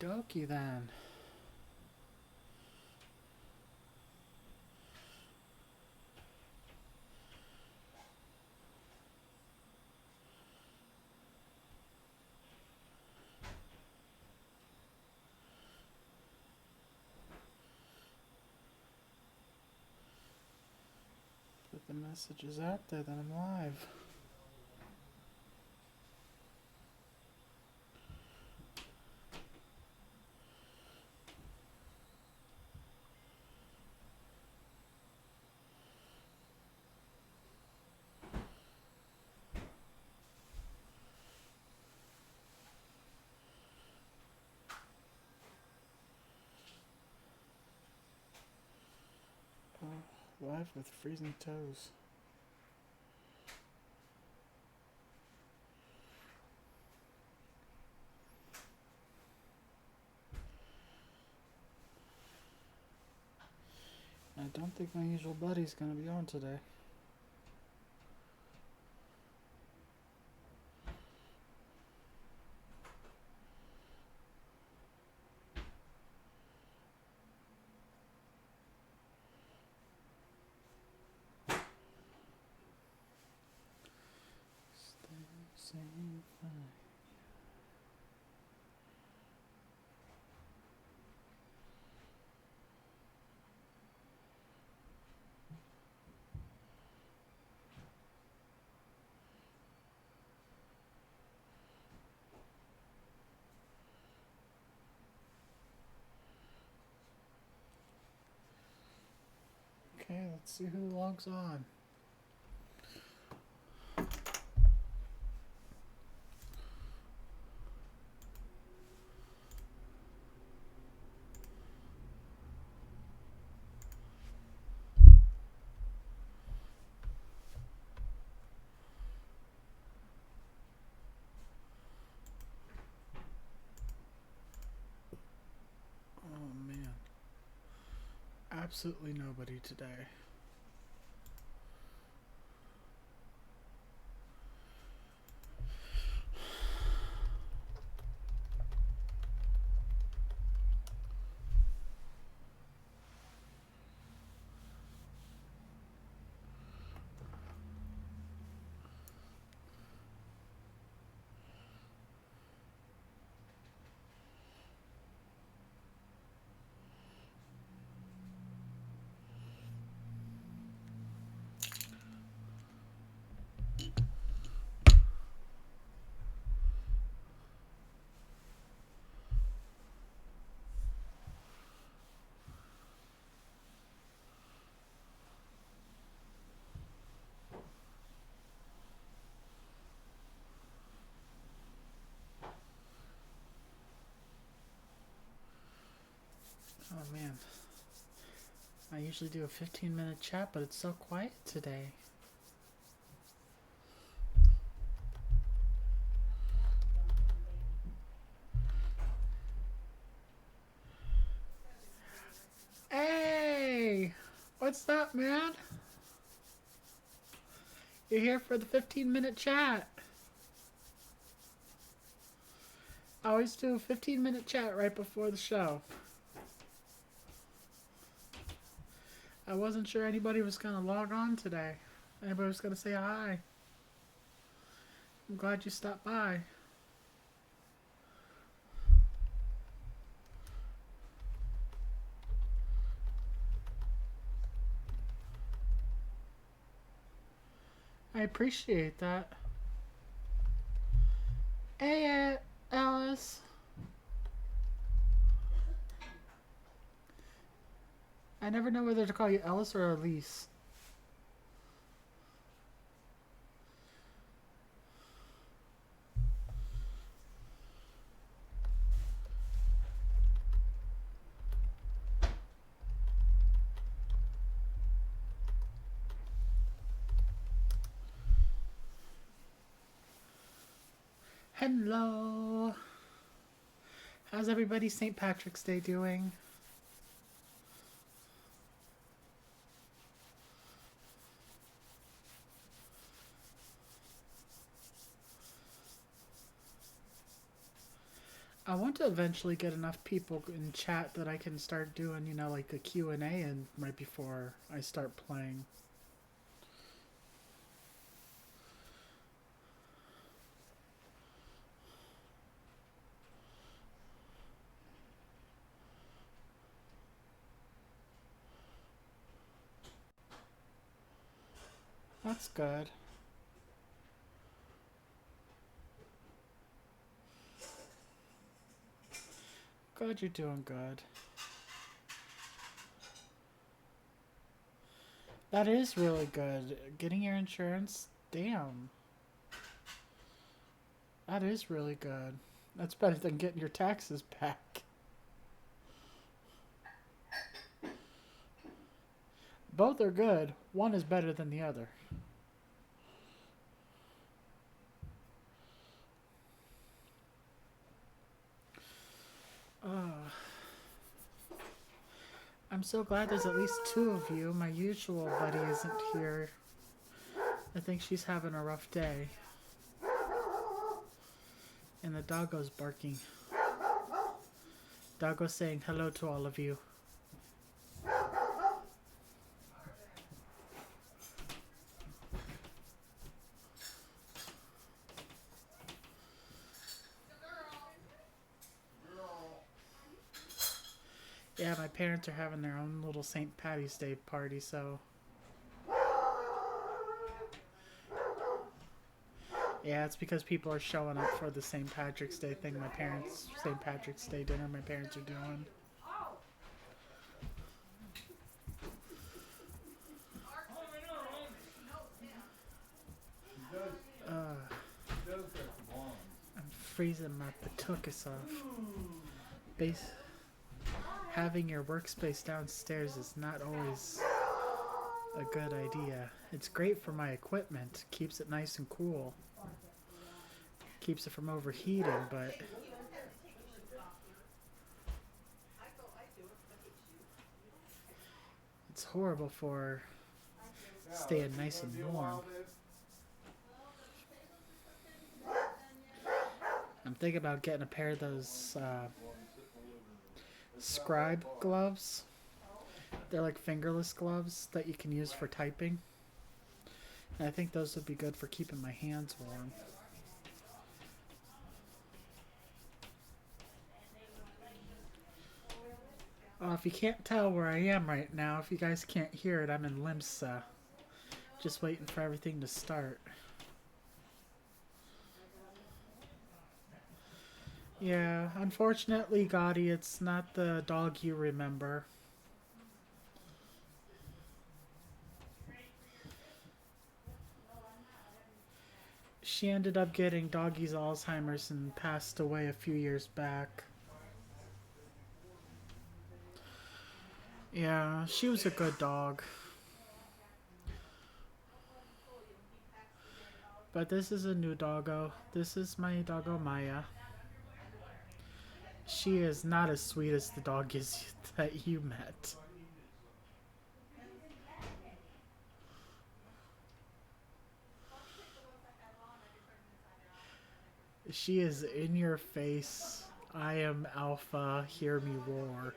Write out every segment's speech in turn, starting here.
dokie then. Put the messages out there that I'm live. Live with freezing toes. I don't think my usual buddy's gonna be on today. Same thing. Okay, let's see who logs on. Oh man. Absolutely nobody today. Oh man. I usually do a 15-minute chat, but it's so quiet today. Hey! What's up, man? You're here for the 15-minute chat. I always do a 15-minute chat right before the show. I wasn't sure anybody was going to log on today. Anybody was going to say hi. I'm glad you stopped by. I appreciate that. Hey, Alice. I never know whether to call you Alice or Elise. Hello. How's everybody's St. Patrick's Day doing? I want to eventually get enough people in chat that I can start doing, you know, like a Q&A and right before I start playing. That's good. Glad you're doing good. That is really good. Getting your insurance, damn. That is really good. That's better than getting your taxes back. Both are good. One is better than the other. Uh, I'm so glad there's at least two of you. My usual buddy isn't here. I think she's having a rough day. And the doggo's barking. Doggo's saying hello to all of you. Yeah, my parents are having their own little St. Patty's Day party, so... Yeah, it's because people are showing up for the St. Patrick's Day thing my parents... St. Patrick's Day dinner my parents are doing. I'm freezing my patookus off. Having your workspace downstairs is not always a good idea. It's great for my equipment. Keeps it nice and cool. Keeps it from overheating, but... It's horrible for staying nice and warm. I'm thinking about getting a pair of those scribe gloves. They're like fingerless gloves that you can use for typing. And I think those would be good for keeping my hands warm. If you can't tell where I am right now, if you guys can't hear it, I'm in Limsa. Just waiting for everything to start. Yeah, unfortunately, Gotti, it's not the dog you remember. She ended up getting doggy's Alzheimer's and passed away a few years back. Yeah, she was a good dog. But this is a new doggo. This is my doggo Maya. She is not as sweet as the dog is that you met. She is in your face. I am alpha, hear me roar.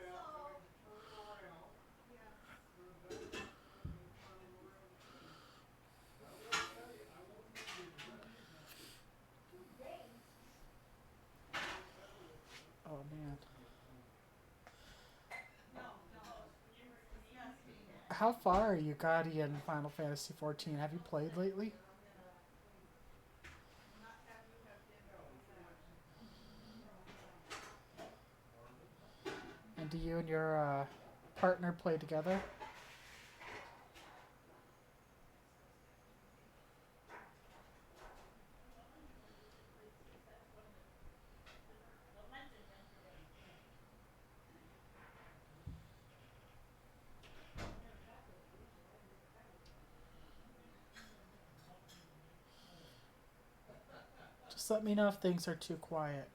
Oh man. How far are you, Gotti, in Final Fantasy XIV? Have you played lately? And do you and your partner play together? Just let me know if things are too quiet.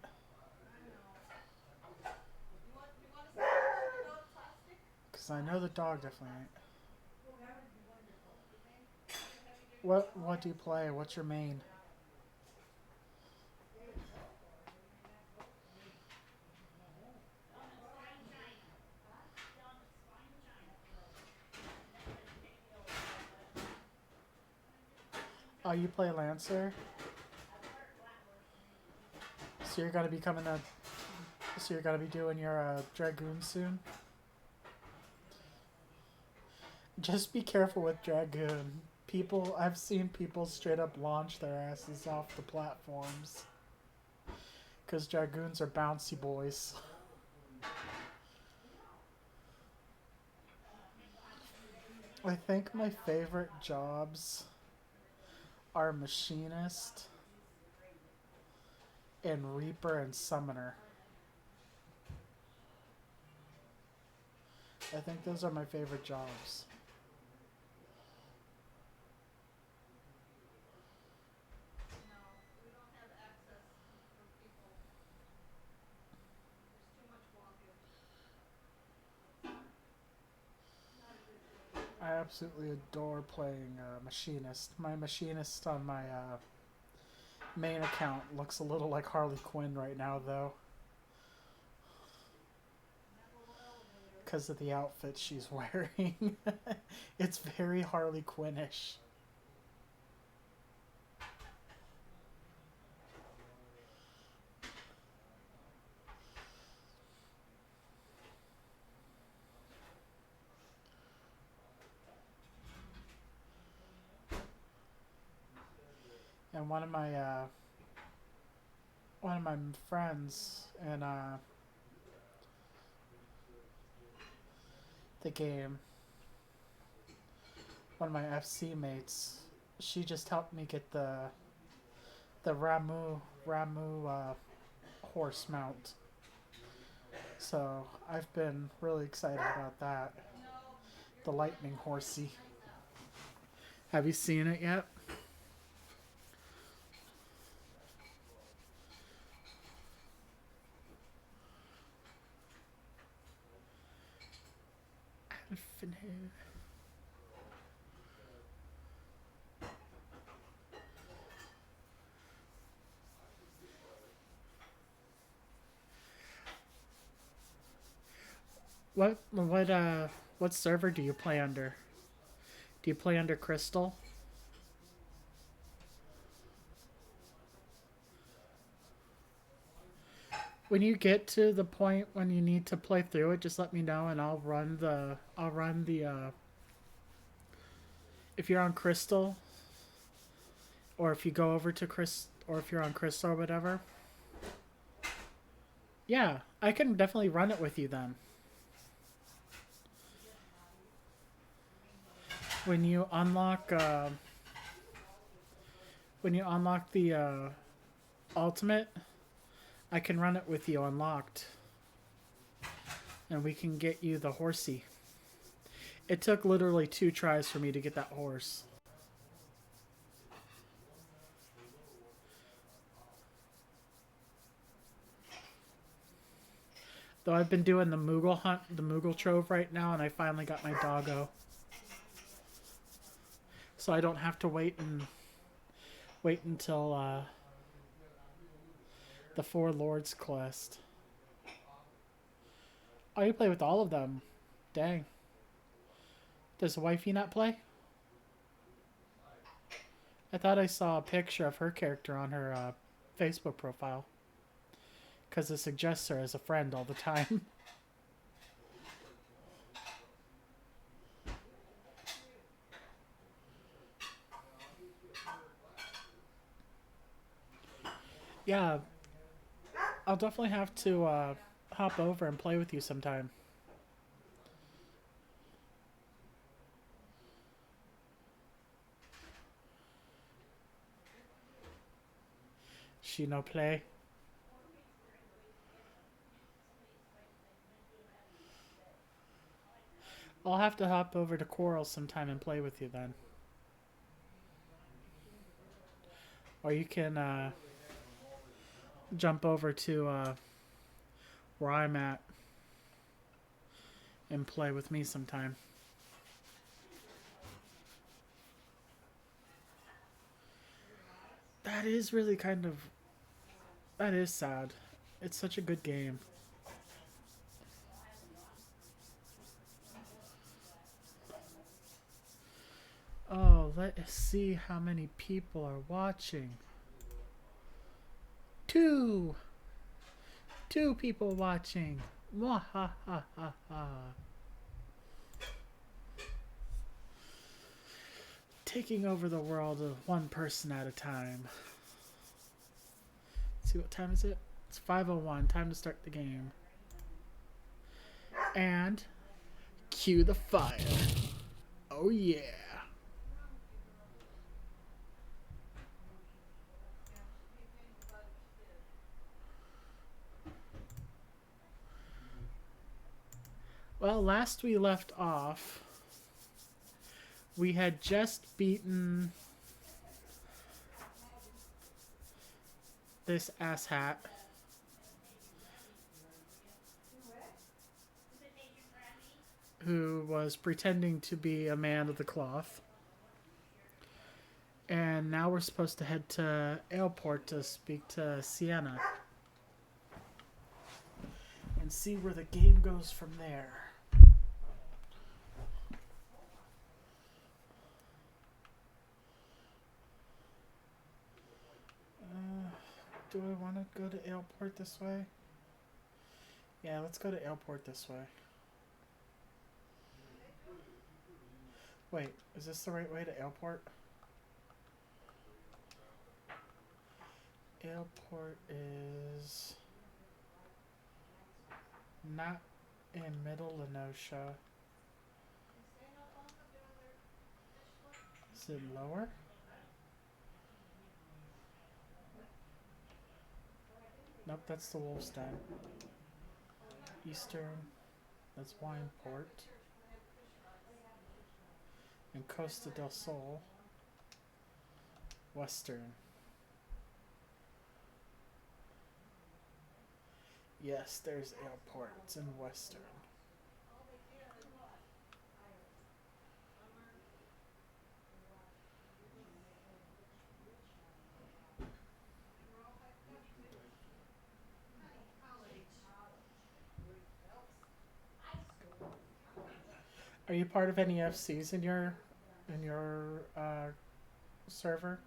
Because I know the dog definitely ain't. What do you play? What's your main? Oh, you play Lancer? So you're gonna be coming to. So you're gonna be doing your Dragoon soon? Just be careful with Dragoon. People, I've seen people straight up launch their asses off the platforms. Because Dragoons are bouncy boys. I think my favorite jobs are Machinist and Reaper and Summoner. I think those are my favorite jobs. I absolutely adore playing Machinist. My Machinist on my main account looks a little like Harley Quinn right now, though. Because of the outfit she's wearing. It's very Harley Quinn-ish. And one of my friends in the game, one of my FC mates, she just helped me get the Ramu horse mount. So I've been really excited about that. The lightning horsey. Have you seen it yet? What server do you play under? Do you play under Crystal? When you get to the point when you need to play through it, just let me know and I'll run the if you're on Crystal, or if you go over to or if you're on Crystal or whatever. Yeah, I can definitely run it with you then. When you unlock the ultimate, I can run it with you unlocked. And we can get you the horsey. It took literally 2 tries for me to get that horse. Though I've been doing the Moogle hunt, the Moogle trove right now, and I finally got my doggo. So I don't have to wait until the 4 Lords quest. Oh, you play with all of them. Dang. Does wifey not play? I thought I saw a picture of her character on her Facebook profile. Because it suggests her as a friend all the time. Yeah, I'll definitely have to hop over and play with you sometime. She no play. I'll have to hop over to Coral sometime and play with you then. Or you can jump over to where I'm at and play with me sometime. That is really kind of... That is sad. It's such a good game. Oh, So let's see how many people are watching. Two people watching. Mwahahaha. Taking over the world of one person at a time. Let's see, what time is it? It's 5:01. Time to start the game. And cue the fire. Oh yeah. Well, last we left off, we had just beaten this asshat who was pretending to be a man of the cloth. And now we're supposed to head to Airport to speak to Sienna. And see where the game goes from there. Do I want to go to Airport this way? Yeah, let's go to Airport this way. Wait, is this the right way to Airport? Airport is not in Middle Lenosha. Is it lower? Nope, that's the Wolf's Den. Eastern, that's Wineport. And Costa del Sol. Western. Yes, there's Airport. It's in Western. Are you part of any FCs in your server?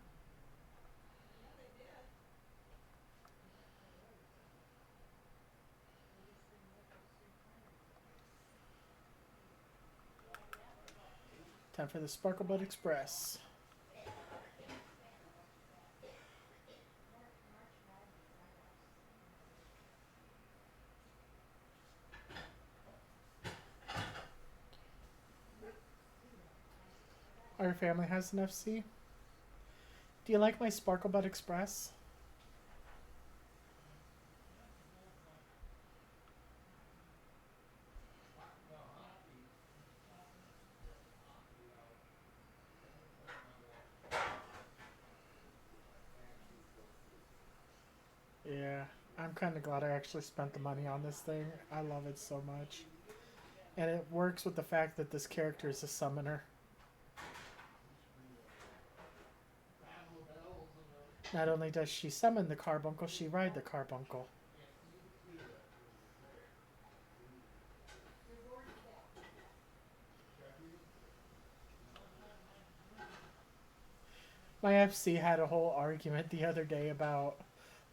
Time for the Sparklebud Express. Our family has an FC. Do you like my Sparklebud Express? Yeah, I'm kind of glad I actually spent the money on this thing. I love it so much. And it works with the fact that this character is a summoner. Not only does she summon the carbuncle, she ride the carbuncle. My FC had a whole argument the other day about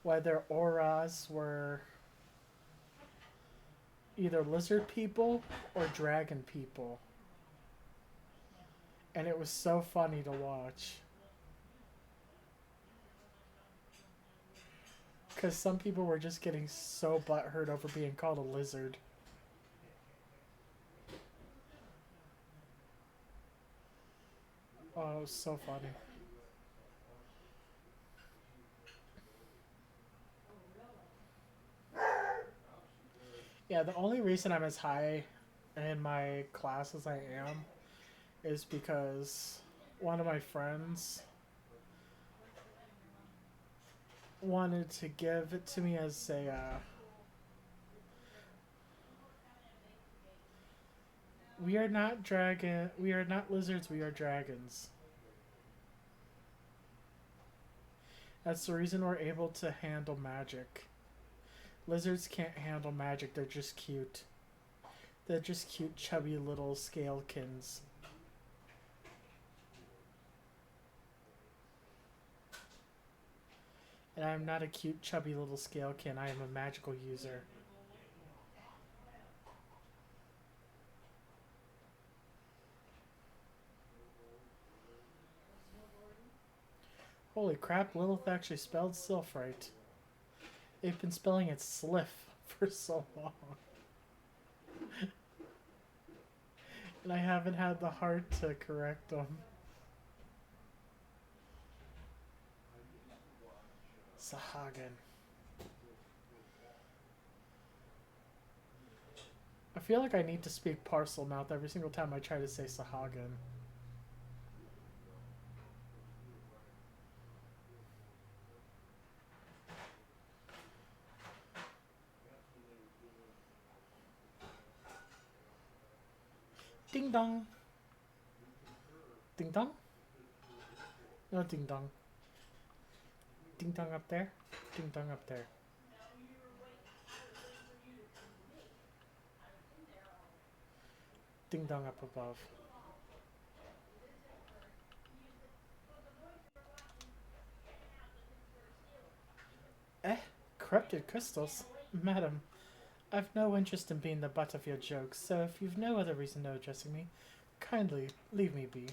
whether auras were either lizard people or dragon people. And it was so funny to watch. Because some people were just getting so butthurt over being called a lizard. Oh, it was so funny. Yeah, the only reason I'm as high in my class as I am is because one of my friends wanted to give it to me as a we are not lizards, we are dragons. That's the reason we're able to handle magic. Lizards can't handle magic, they're just cute. They're just cute, chubby little scalekins. And I am not a cute, chubby little scalekin. I am a magical user. Holy crap, Lilith actually spelled Sylph right. They've been spelling it Sliff for so long. And I haven't had the heart to correct them. Sahagin. I feel like I need to speak parcel mouth every single time I try to say Sahagin. Ding dong. Ding dong? No ding dong. Ding dong up there. Ding dong up there. Ding dong up above. Eh? Corrupted crystals? Madam, I've no interest in being the butt of your jokes, so if you've no other reason of addressing me, kindly leave me be.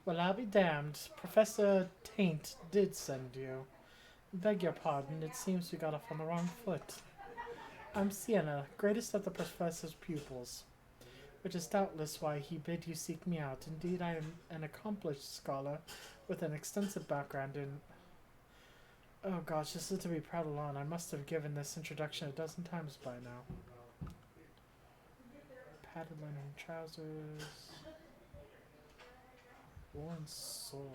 Well, I'll be damned. Professor Taint did send you. Beg your pardon, it seems we got off on the wrong foot. I'm Sienna, greatest of the professor's pupils, which is doubtless why he bid you seek me out. Indeed, I am an accomplished scholar with an extensive background in... Oh gosh, this is to be prattled on. I must have given this introduction a dozen times by now. Padded linen trousers. Woolen sword.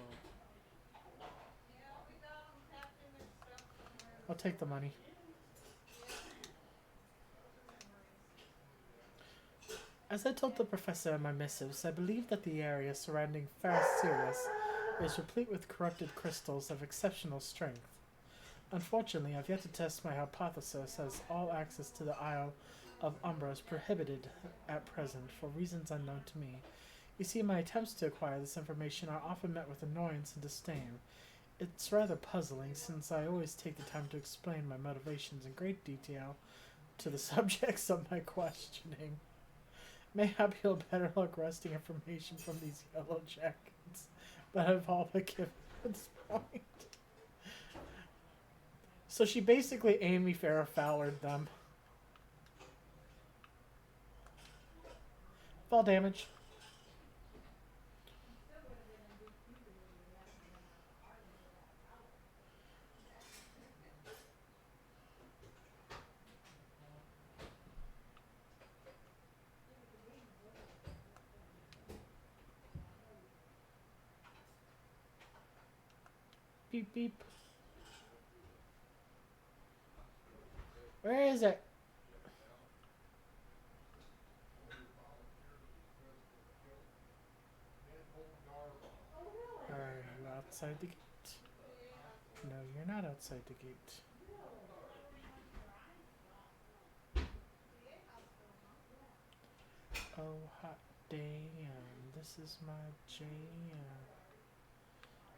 I'll take the money. As I told the professor in my missives, I believe that the area surrounding Fair Sirius is replete with corrupted crystals of exceptional strength. Unfortunately, I've yet to test my hypothesis, as all access to the Isle of Umbra is prohibited at present for reasons unknown to me. You see, my attempts to acquire this information are often met with annoyance and disdain. It's rather puzzling, since I always take the time to explain my motivations in great detail to the subjects of my questioning. Mayhap you'll better luck wresting information from these yellow jackets, but I've all but given at this point. So she basically Amy Farrah Fowlered them. Fall damage. Beep beep. Where is it? Are you outside the gate? No, you're not outside the gate. Oh, hot damn. This is my jam.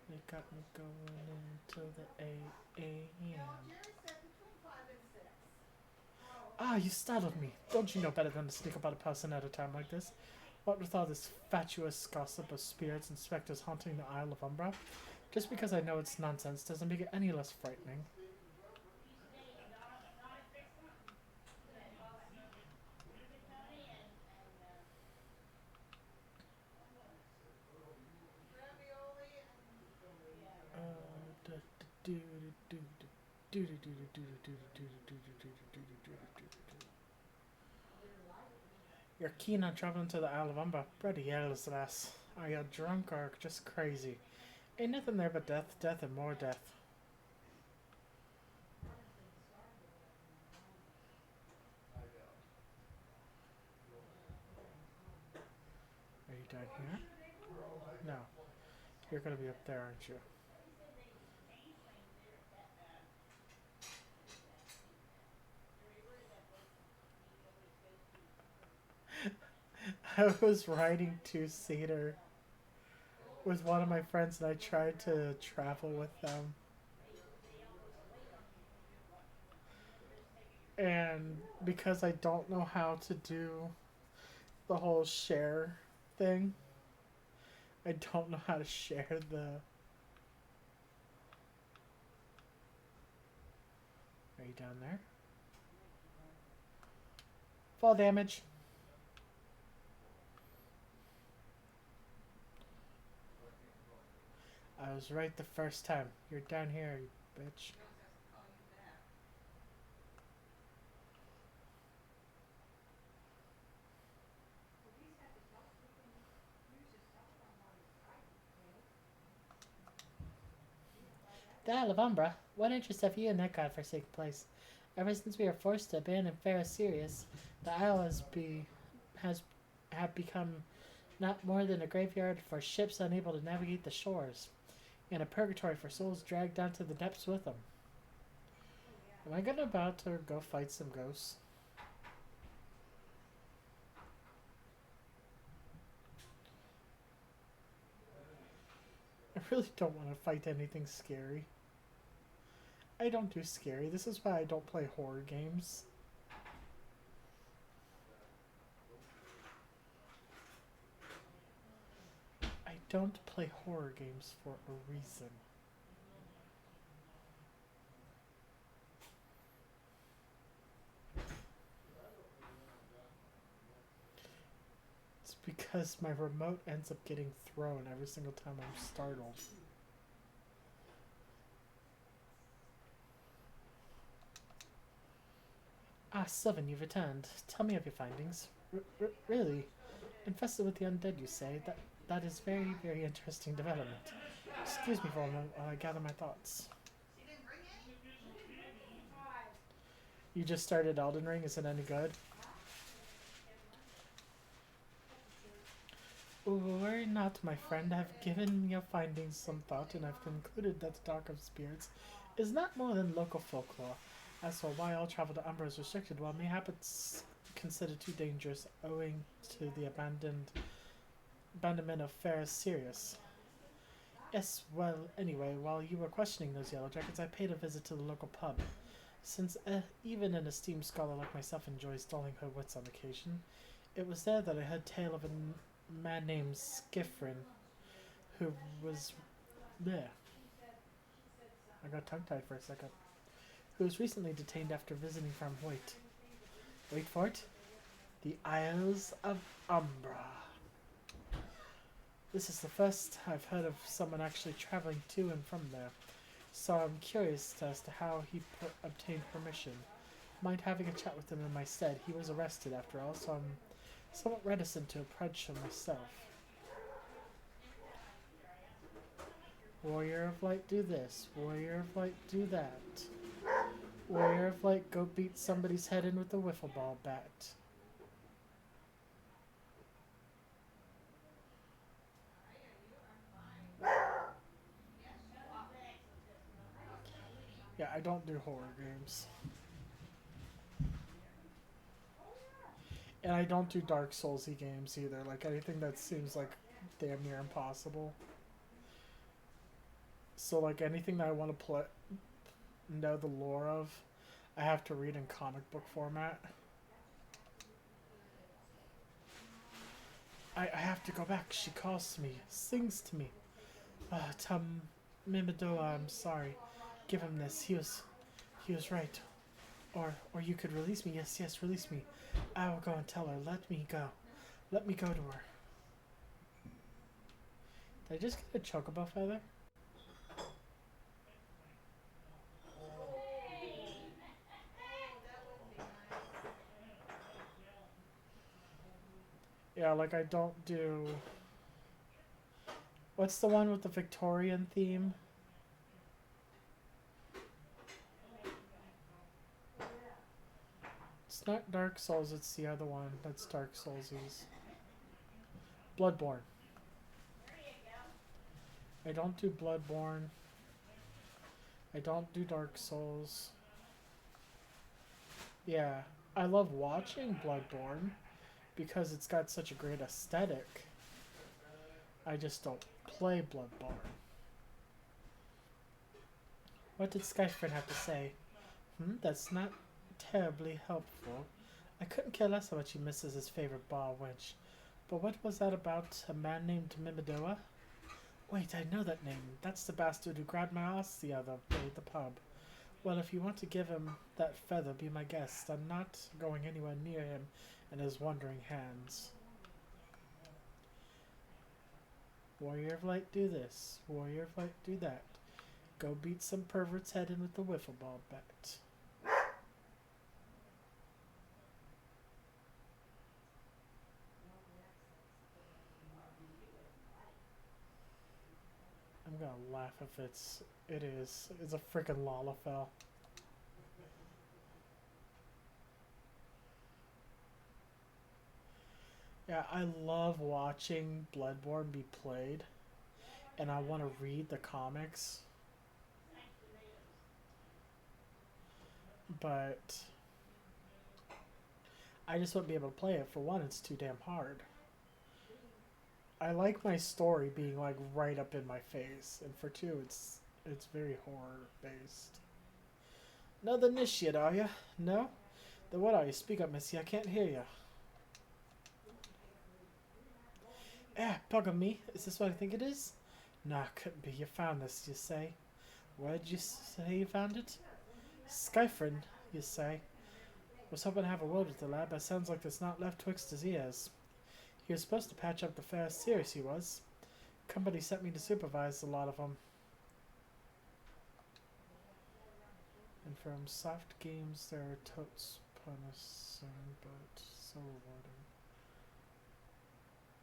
They got me going until the a.m. Ah, you startled me. Don't you know better than to sneak about a person at a time like this? What with all this fatuous gossip of spirits and specters haunting the Isle of Umbra? Just because I know it's nonsense doesn't make it any less frightening. You're keen on traveling to the Isle of Umbra. Bloody hell, lass. Are you drunk or just crazy? Ain't nothing there but death, death, and more death. Are you down here? No. You're gonna be up there, aren't you? I was riding two-seater with one of my friends, and I tried to travel with them. And because I don't know how to do the whole share thing, I don't know how to share the. Are you down there? Fall damage. I was right the first time. You're down here, you bitch. The Isle of Umbra? What interest have you in that godforsaken place? Ever since we were forced to abandon fair Sirius, the Isle has have become not more than a graveyard for ships unable to navigate the shores, and a purgatory for souls dragged down to the depths with them. Am I gonna about to go fight some ghosts? I really don't want to fight anything scary. I don't do scary. This is why I don't play horror games. I don't play horror games for a reason. It's because my remote ends up getting thrown every single time I'm startled. Ah, Sylvan, you've returned. Tell me of your findings. Really? Infested with the undead, you say? That is very, very interesting development. Excuse me for a moment while I gather my thoughts. You just started Elden Ring. Is it any good? Worry not, my friend. I've given your findings some thought, and I've concluded that the Dark of Spirits is not more than local folklore. As for why all travel to Umbra is restricted, well, mayhap it's considered too dangerous owing to the abandonment of fair Sirius. Yes, well, anyway, while you were questioning those yellow jackets, I paid a visit to the local pub. Since even an esteemed scholar like myself enjoys dulling her wits on occasion, it was there that I heard tale of a man named Skiffrin, who was there. I got tongue-tied for a second. Who was recently detained after visiting from wait for it, the Isles of Umbra. This is the first I've heard of someone actually traveling to and from there, so I'm curious as to how he obtained permission. Mind having a chat with him in my stead. He was arrested after all, so I'm somewhat reticent to approach him myself. Warrior of Light, do this. Warrior of Light, do that. Warrior of Light, go beat somebody's head in with a wiffle ball bat. Yeah, I don't do horror games. And I don't do Dark Soulsy games either. Like anything that seems like damn near impossible. So like anything that I want to know the lore of, I have to read in comic book format. I have to go back. She calls to me, sings to me. Tell Mimidoa I'm sorry. Give him this. He was right. Or you could release me. Yes, release me. I will go and tell her. Let me go. Let me go to her. Did I just get a chocobo feather? Yeah, like I don't do... What's the one with the Victorian theme? It's not Dark Souls, it's the other one that's Dark Soulsies. Bloodborne. I don't do Bloodborne. I don't do Dark Souls. Yeah, I love watching Bloodborne because it's got such a great aesthetic. I just don't play Bloodborne. What did Skyfriend have to say? That's not terribly helpful. I couldn't care less how much he misses his favorite bar wench. But what was that about a man named Mimidoa? Wait, I know that name. That's the bastard who grabbed my ass the other day at the pub. Well, if you want to give him that feather, be my guest. I'm not going anywhere near him and his wandering hands. Warrior of Light, do this. Warrior of Light, do that. Go beat some pervert's head in with the wiffle ball bat. I'm gonna laugh if it is. It's a freaking Lalafell. Yeah, I love watching Bloodborne be played, and I want to read the comics, but I just wouldn't be able to play it. For one, it's too damn hard. I like my story being like right up in my face, and for two, it's very horror based. Another initiate, are you? No? Then what are you? Speak up, missy. I can't hear you. Bugger me. Is this what I think it is? Nah, couldn't be. You found this, you say. Where'd you say you found it? Skyfriend, you say. Was hoping to have a word with the lad, but sounds like there's not left twixt his ears. He was supposed to patch up the fair series, he was. Company sent me to supervise a lot of them. And from soft games, there are totes punishing, but so rewarding.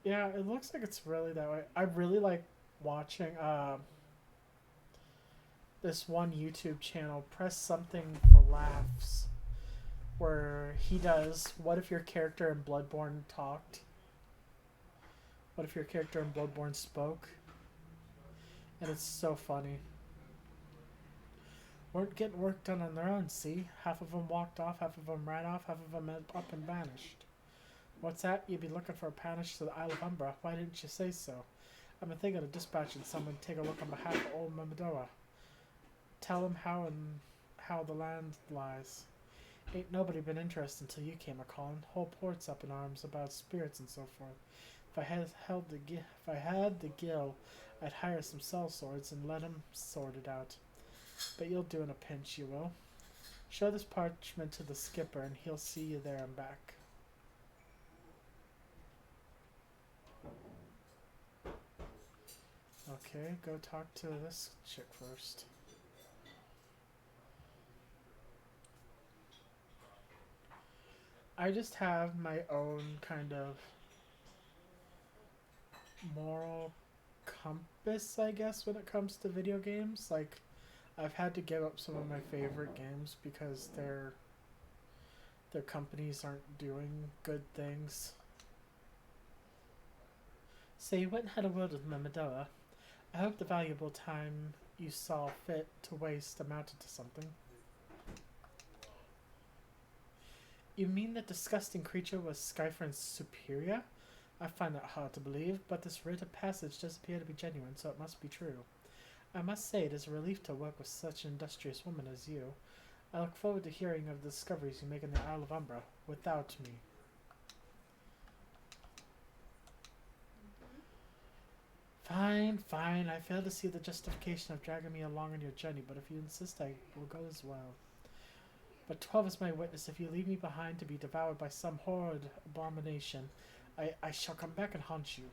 Yeah, it looks like it's really that way. I really like watching this one YouTube channel, Press Something for Laughs, where he does, what if your character in Bloodborne talked? What if your character in Bloodborne spoke? And it's so funny. Weren't getting work done on their own, see? Half of them walked off, half of them ran off, half of them up and vanished. What's that? You'd be looking for a panish to the Isle of Umbra. Why didn't you say so? I've been thinking of dispatching someone to take a look on behalf of old Mimidoa. Tell him how the land lies. Ain't nobody been interested until you came a-calling. Whole port's up in arms about spirits and so forth. If I had the gill, I'd hire some sellswords and let 'em sort it out. But you'll do in a pinch, you will. Show this parchment to the skipper, and he'll see you there and back. Okay, go talk to this chick first. I just have my own kind of moral compass, I guess, when it comes to video games. Like, I've had to give up some of my favorite games because their companies aren't doing good things. So you went and had a word with Mimidoa. I hope the valuable time you saw fit to waste amounted to something. You mean that disgusting creature was Skyfriend's superior? I find that hard to believe, but this writ of passage does appear to be genuine, so it must be true. I must say it is a relief to work with such an industrious woman as you. I look forward to hearing of the discoveries you make in the Isle of Umbra, without me. Fine, fine. I fail to see the justification of dragging me along on your journey, but if you insist, I will go as well. But 12 is my witness. If you leave me behind to be devoured by some horrid abomination, I shall come back and haunt you.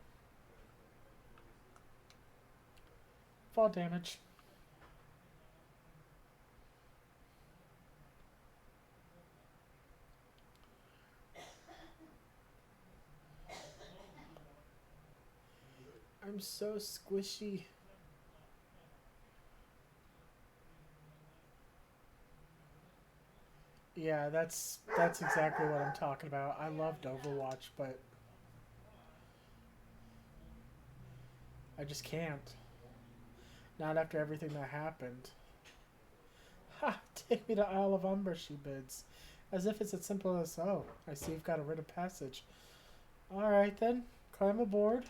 Fall damage. I'm so squishy. Yeah, that's exactly what I'm talking about. I loved Overwatch, but I just can't. Not after everything that happened. Ha! Take me to Isle of Umbra, she bids. As if it's as simple as, oh, I see you've got a writ of passage. Alright then, climb aboard.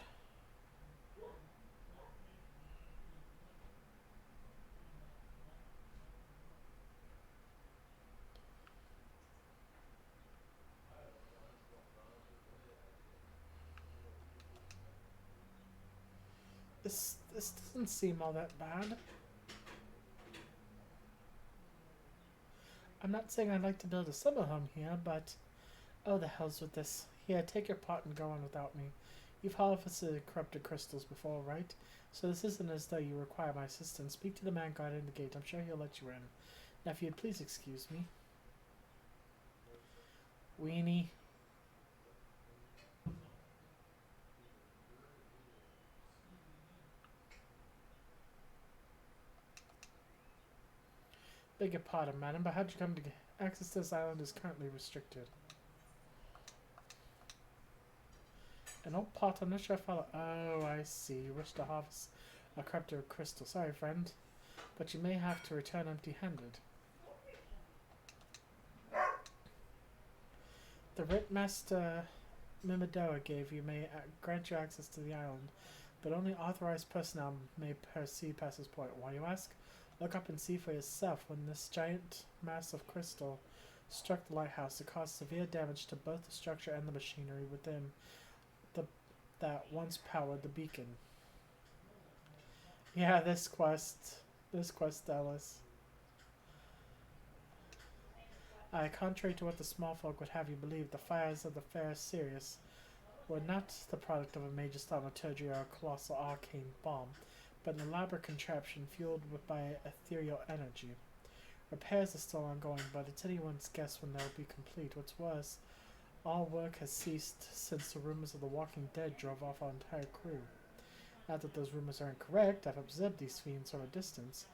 This doesn't seem all that bad. I'm not saying I'd like to build a summer home here, but oh, the hell's with this. Here, take your pot and go on without me. You've harvested corrupted crystals before, right? So this isn't as though you require my assistance. Speak to the man guarding the gate. I'm sure he'll let you in. Now, if you'd please excuse me. Weenie. Beg your pardon, madam, but how'd you come to get access to this island is currently restricted. An old pot, I'm not sure if I'll... Oh, I see. You wish to harvest a corrupted crystal. Sorry, friend. But you may have to return empty-handed. The writ Master Mimidoa gave you may grant you access to the island, but only authorized personnel may proceed past this point. Why, you ask? Look up and see for yourself. When this giant mass of crystal struck the lighthouse, it caused severe damage to both the structure and the machinery within that once powered the beacon. Yeah, this quest, Ellis. Contrary to what the small folk would have you believe, the fires of the fair Sirius were not the product of a major thaumaturgy or a colossal arcane bomb, but an elaborate contraption fueled by ethereal energy. Repairs are still ongoing, but it's anyone's guess when they'll be complete. What's worse, all work has ceased since the rumors of the Walking Dead drove off our entire crew. Not that those rumors are incorrect, I've observed these fiends from a distance,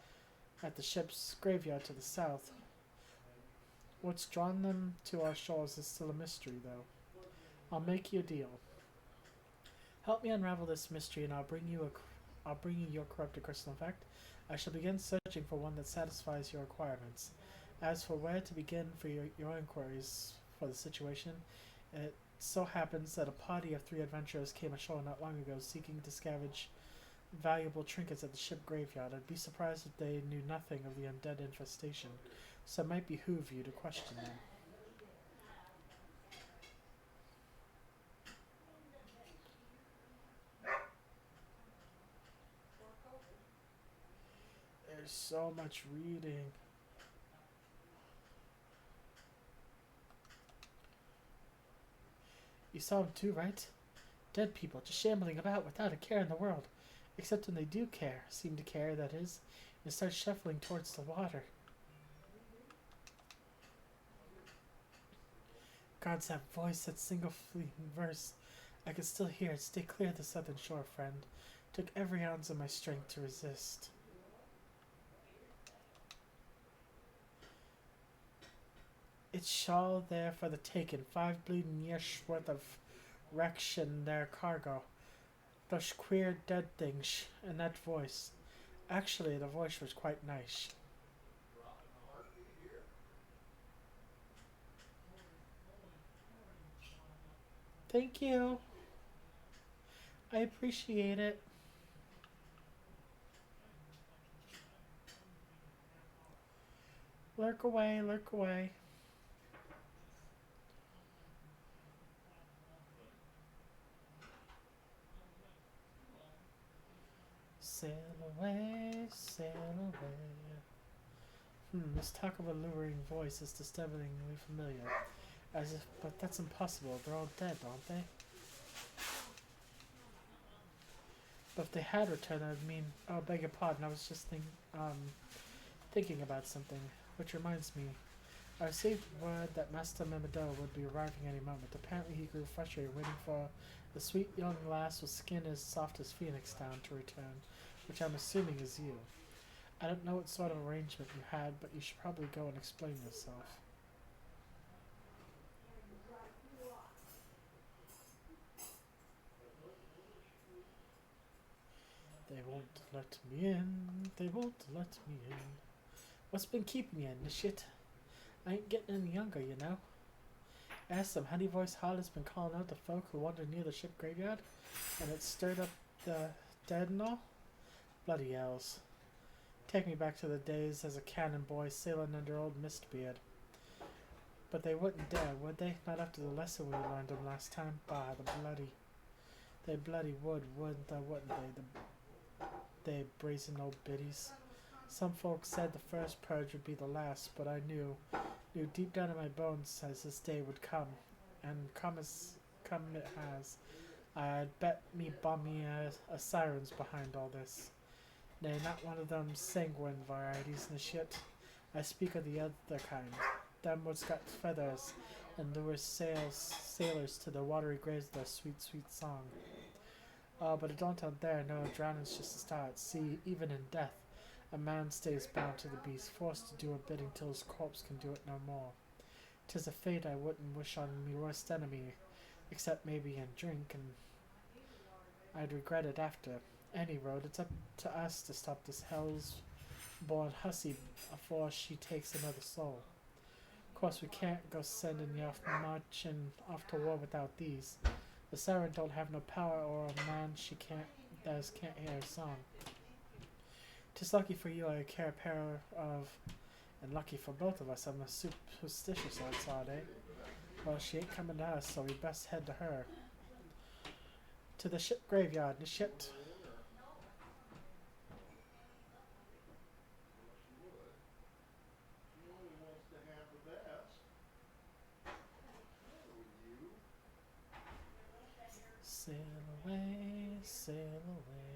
at the ship's graveyard to the south. What's drawn them to our shores is still a mystery, though. I'll make you a deal. Help me unravel this mystery, and I'll bring you your corrupted crystal. In fact, I shall begin searching for one that satisfies your requirements. As for where to begin for your inquiries for the situation, it so happens that a party of 3 adventurers came ashore not long ago seeking to scavenge valuable trinkets at the ship graveyard. I'd be surprised if they knew nothing of the undead infestation, so it might behoove you to question them. There's so much reading. You saw them too, right? Dead people just shambling about without a care in the world. Except when they do care, seem to care, that is, and start shuffling towards the water. Gods, that voice, that single fleeting verse. I can still hear it. Stay clear of the southern shore, friend. Took every ounce of my strength to resist. It's all there for the taking. 5 bleeding years worth of wreckage their cargo. Those queer dead things, and that voice. Actually, the voice was quite nice. Thank you. I appreciate it. Lurk away, lurk away. Sail away, sail away. This talk of a luring voice is disturbingly familiar. But that's impossible. They're all dead, aren't they? But if they had returned, I'd mean... Oh, beg your pardon. I was just thinking about something. Which reminds me. I received word that Master Mimido would be arriving any moment. Apparently he grew frustrated waiting for the sweet young lass with skin as soft as phoenix down to return, which I'm assuming is you. I don't know what sort of arrangement you had, but you should probably go and explain yourself. They won't let me in. They won't let me in. What's been keeping you in this shit? I ain't getting any younger, you know. Ask them. Honey Voice Holly's been calling out the folk who wandered near the ship graveyard, and it stirred up the dead and all. Bloody elves. Take me back to the days as a cannon boy sailing under old Mistbeard. But they wouldn't dare, would they? Not after the lesson we learned them last time. Bah, they bloody would, wouldn't they? they brazen old biddies. Some folks said the first purge would be the last, but I knew deep down in my bones as this day would come, and come it has. I'd bet me bummy a siren's behind all this. Nay, not one of them sanguine varieties in the shit. I speak of the other kind. Them what's got feathers and lures sailors to the watery graves of their sweet, sweet song. Oh, but it don't out there, no, drowning's just a start. See, even in death, a man stays bound to the beast, forced to do a bidding till his corpse can do it no more. 'Tis a fate I wouldn't wish on me worst enemy, except maybe in drink, and I'd regret it after. Any road, it's up to us to stop this hell's born hussy afore she takes another soul. Of course, we can't go sending you off marching off to war without these. The siren don't have no power or a man she can't hear her song. 'Tis lucky for you I care a pair of, and lucky for both of us I'm a superstitious old sod, eh? Well, she ain't coming to us, so we best head to her. To the ship graveyard, the shit. Sail away, sail away.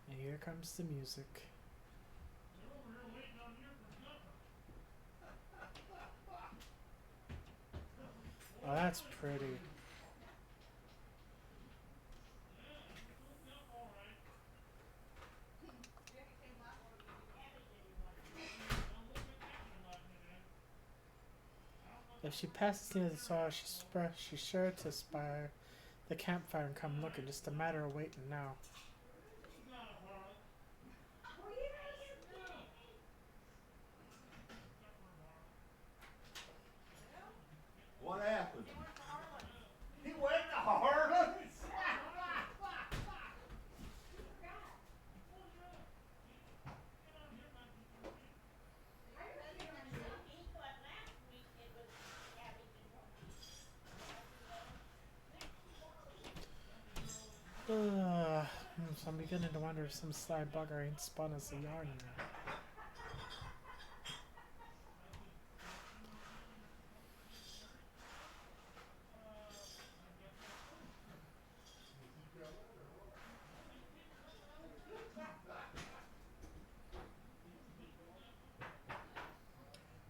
And here comes the music. Oh, that's pretty. If she passes near the soil, she's sure to spy the campfire and come looking. Just a matter of waiting now. What happened? He went to Harlan? So I'm beginning to wonder if some sly bugger ain't spun us a yarn now.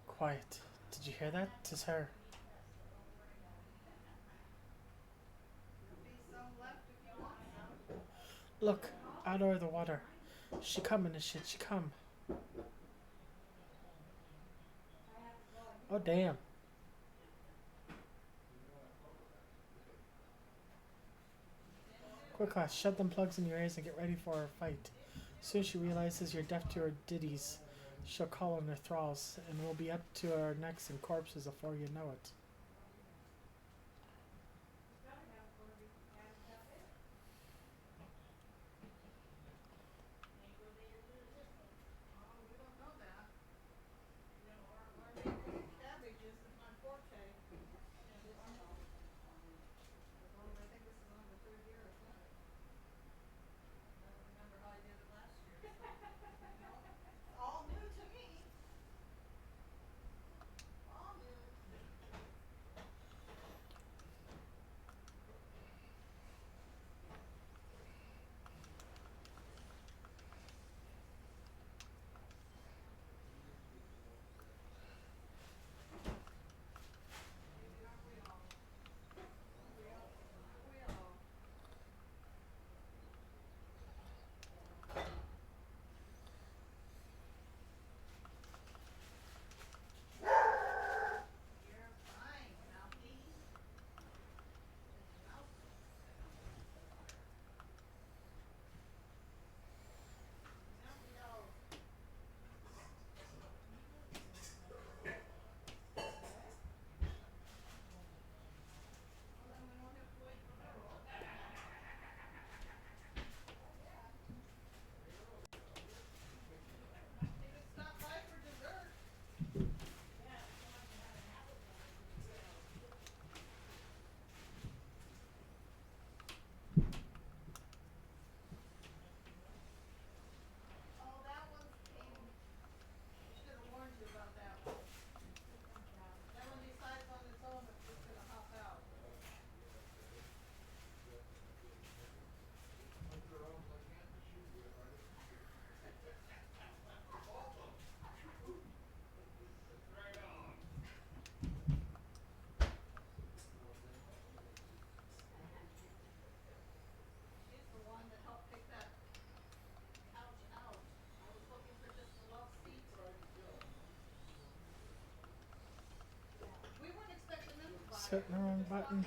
Quiet. Did you hear that? 'Tis her. Look, out o'er the water. She comin' and shit, she come. Oh damn. Quick class, shove them plugs in your ears and get ready for a fight. Soon she realizes you're deaf to her ditties. She'll call on her thralls, and we'll be up to our necks in corpses before you know it. Hit the wrong button.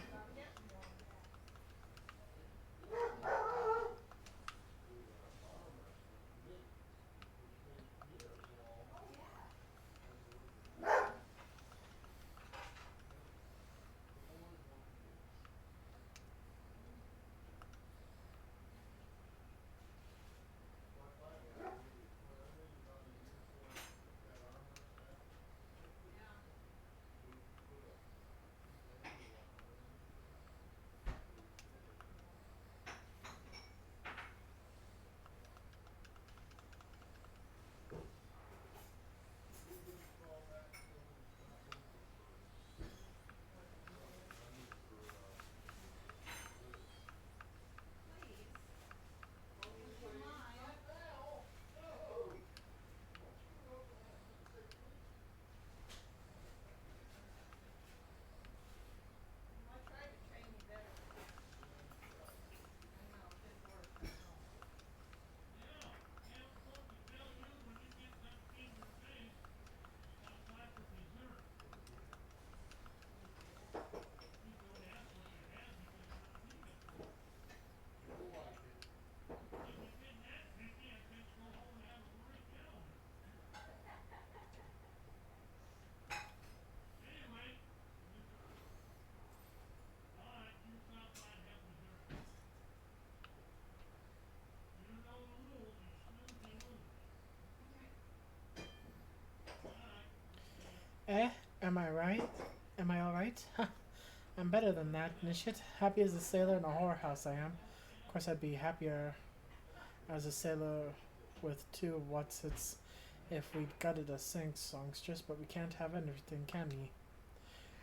Eh? Am I right? Am I alright? I'm better than that, Nishit. Happy as a sailor in a whorehouse I am. Of course I'd be happier as a sailor with two what's its if we gutted a sing songstress, but we can't have everything, can we?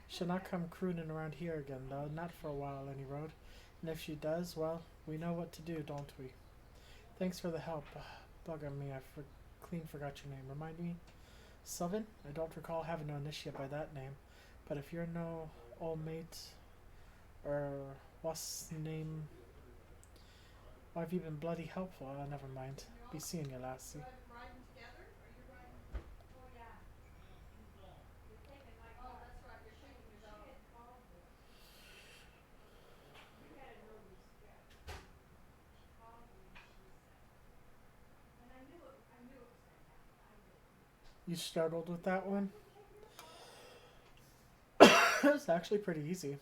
She'll not come crooning around here again, though, not for a while, any road. And if she does, well, we know what to do, don't we? Thanks for the help. Bugger me, clean forgot your name. Remind me? Sylvan? I don't recall having no initiate by that name. But if you're no old mate, or what's name? Why have you been bloody helpful? Never mind. Be seeing you, lassie. You struggled with that one? It was actually pretty easy.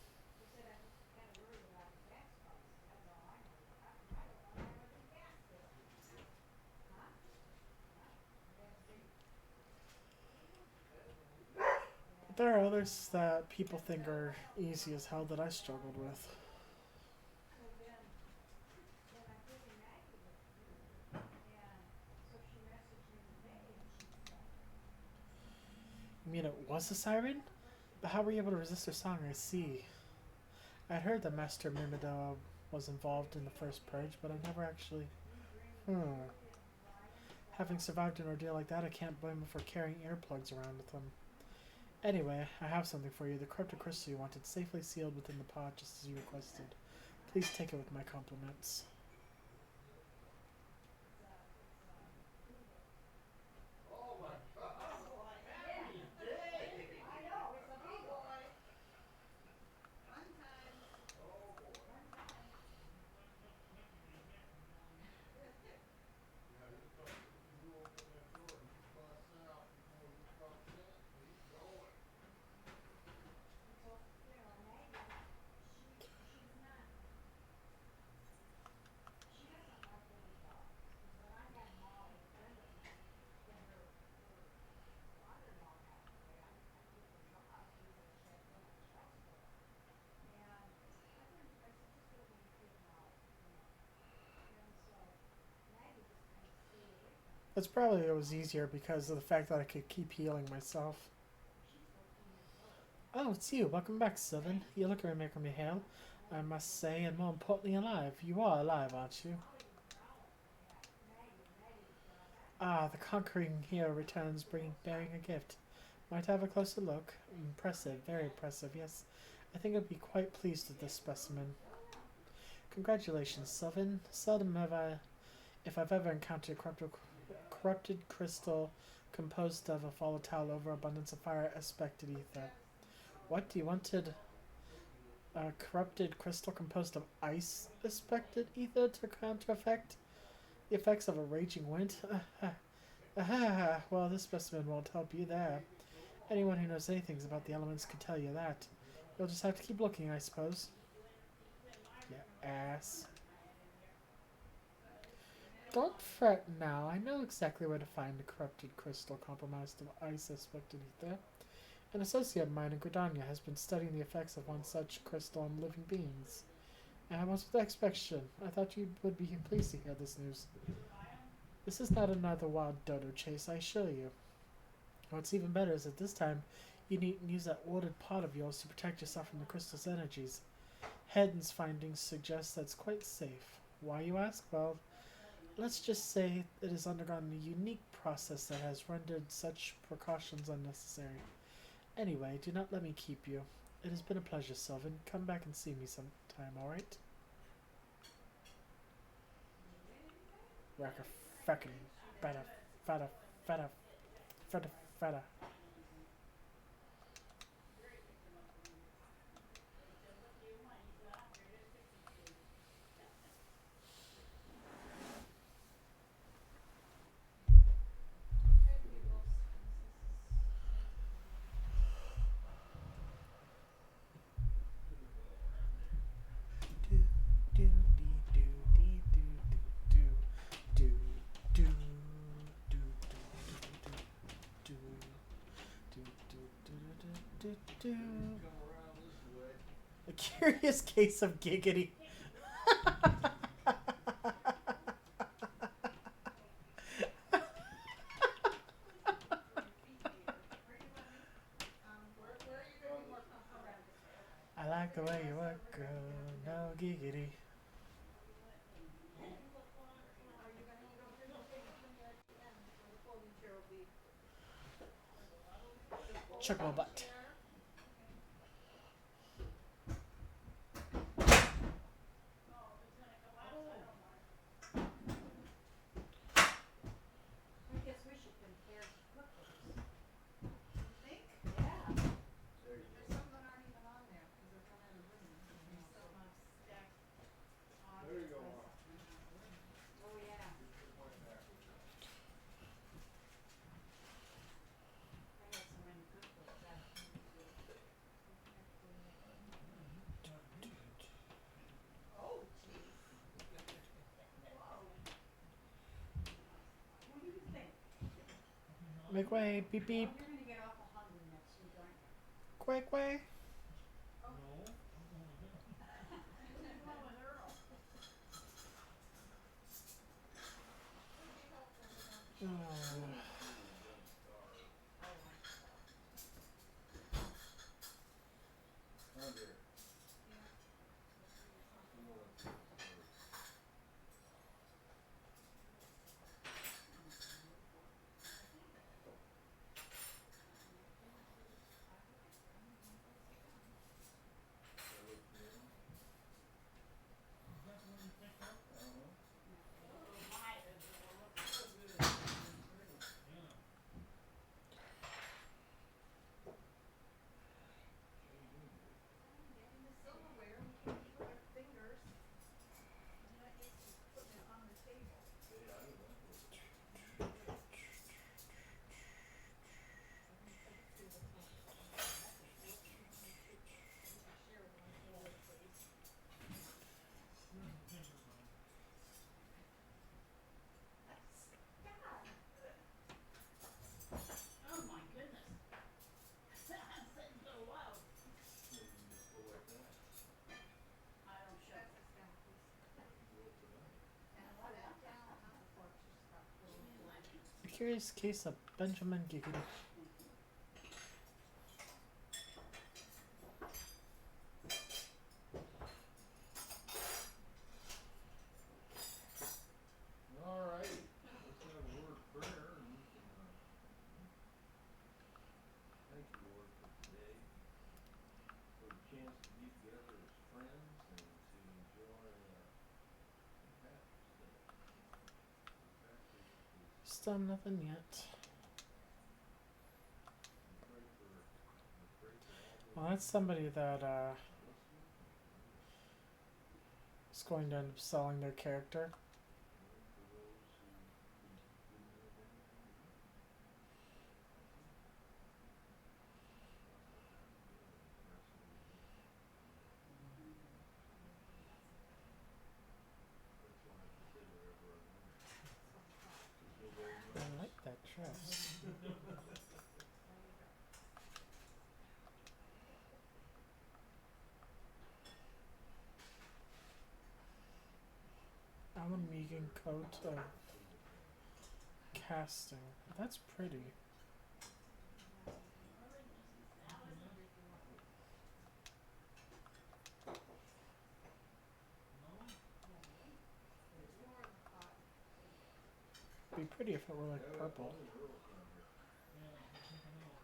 But there are others that people think are easy as hell that I struggled with. You mean it was a siren? But how were you able to resist her song? I see. I'd heard that Master Myrmidon was involved in the first purge, but I never actually... Having survived an ordeal like that, I can't blame him for carrying earplugs around with him. Anyway, I have something for you. The corrupted crystal you wanted, safely sealed within the pod, just as you requested. Please take it with my compliments. Oh my God! Happy day! Oh boy. Yeah, he's coming. You open that door and he busts out before he comes in. He's going. It's probably it was easier because of the fact that I could keep healing myself. Oh, it's you. Welcome back, Sylvan. You look remarkably hale, I must say, and more importantly, alive. You are alive, aren't you? Ah, the conquering hero returns, bearing a gift. Might I have a closer look? Impressive, very impressive, yes. I think I'd be quite pleased with this specimen. Congratulations, Sylvan. Seldom have I, if I've ever encountered corrupted crystal composed of a volatile overabundance of fire aspected ether. What, you wanted A corrupted crystal composed of ice aspected ether to counter effect the effects of a raging wind? Well, this specimen won't help you there. Anyone who knows anything about the elements could tell you that. You'll just have to keep looking, I suppose. You ass. Don't fret now. I know exactly where to find the corrupted crystal compromised of ice aspected ether. An associate of mine in Gridania has been studying the effects of one such crystal on living beings. And I was with expectation. I thought you would be pleased to hear this news. This is not another wild dodo chase, I assure you. What's even better is that this time you needn't use that ordered pot of yours to protect yourself from the crystal's energies. Haddon's findings suggest that's quite safe. Why, you ask? Well, let's just say it has undergone a unique process that has rendered such precautions unnecessary. Anyway, do not let me keep you. It has been a pleasure, Sylvan. Come back and see me sometime, alright? Racker feckin' feta feta feta feta feta. Okay, peoples. Do do dee do dee do do do do do do do do do do do. Come around this way. A curious case of giggity. Where are you gonna be more comfortable? Around this way. Okay. I like the way you work, girl. No giggity. Are you gonna eat over here? Okay, between you at the end where the folding chair will be. The Chuck my folding butt. chair. I guess we should compare cookbooks. You think? Yeah. There you There's go. some that aren't even on there because they're run out of room. They still have stacked There you objects go, that Mom. run out of room. Oh, yeah. Get your point back with that. I got so many cookbooks that oh, jeez. Whoa. What do you think? Make way, beep Oh, beep. you're gonna get awful hungry next week, aren't you? Quack way. Oh. No, I'm going with him. Where are you going with Earl? It'd be helpful to know. He was gonna starve. Oh, I'm sorry. Come here. Yeah. Who wants this first? That look familiar? Is that the one you picked up? Uh-huh. Yeah. What are you doing here? Getting the silverware, we can't eat with our fingers. I'm not used to putting it on the table. Stay out of that way. I can see what's on that. We can share one bowl, please. Here's the paper, Mom. God. Oh my goodness. I'm sitting so low. Yeah, you can just go like that. I don't show. Pass this down, please. Go up tonight. Pass that down, not the fork, just stop. A curious case of Benjamin Giggity. Thank you. All right. Let's have a word of prayer and we can, thank you, Lord, for today, for the chance to be together as friends and to enjoy, Patrick's Day. Patrick is, Still nothing yet. we pray for all those Well, that's somebody that listening. It's going to end up selling their character. I like that dress. Alan Megan coat of casting. That's pretty. It'd be pretty if it were like purple. He loves corned beef and cabbage.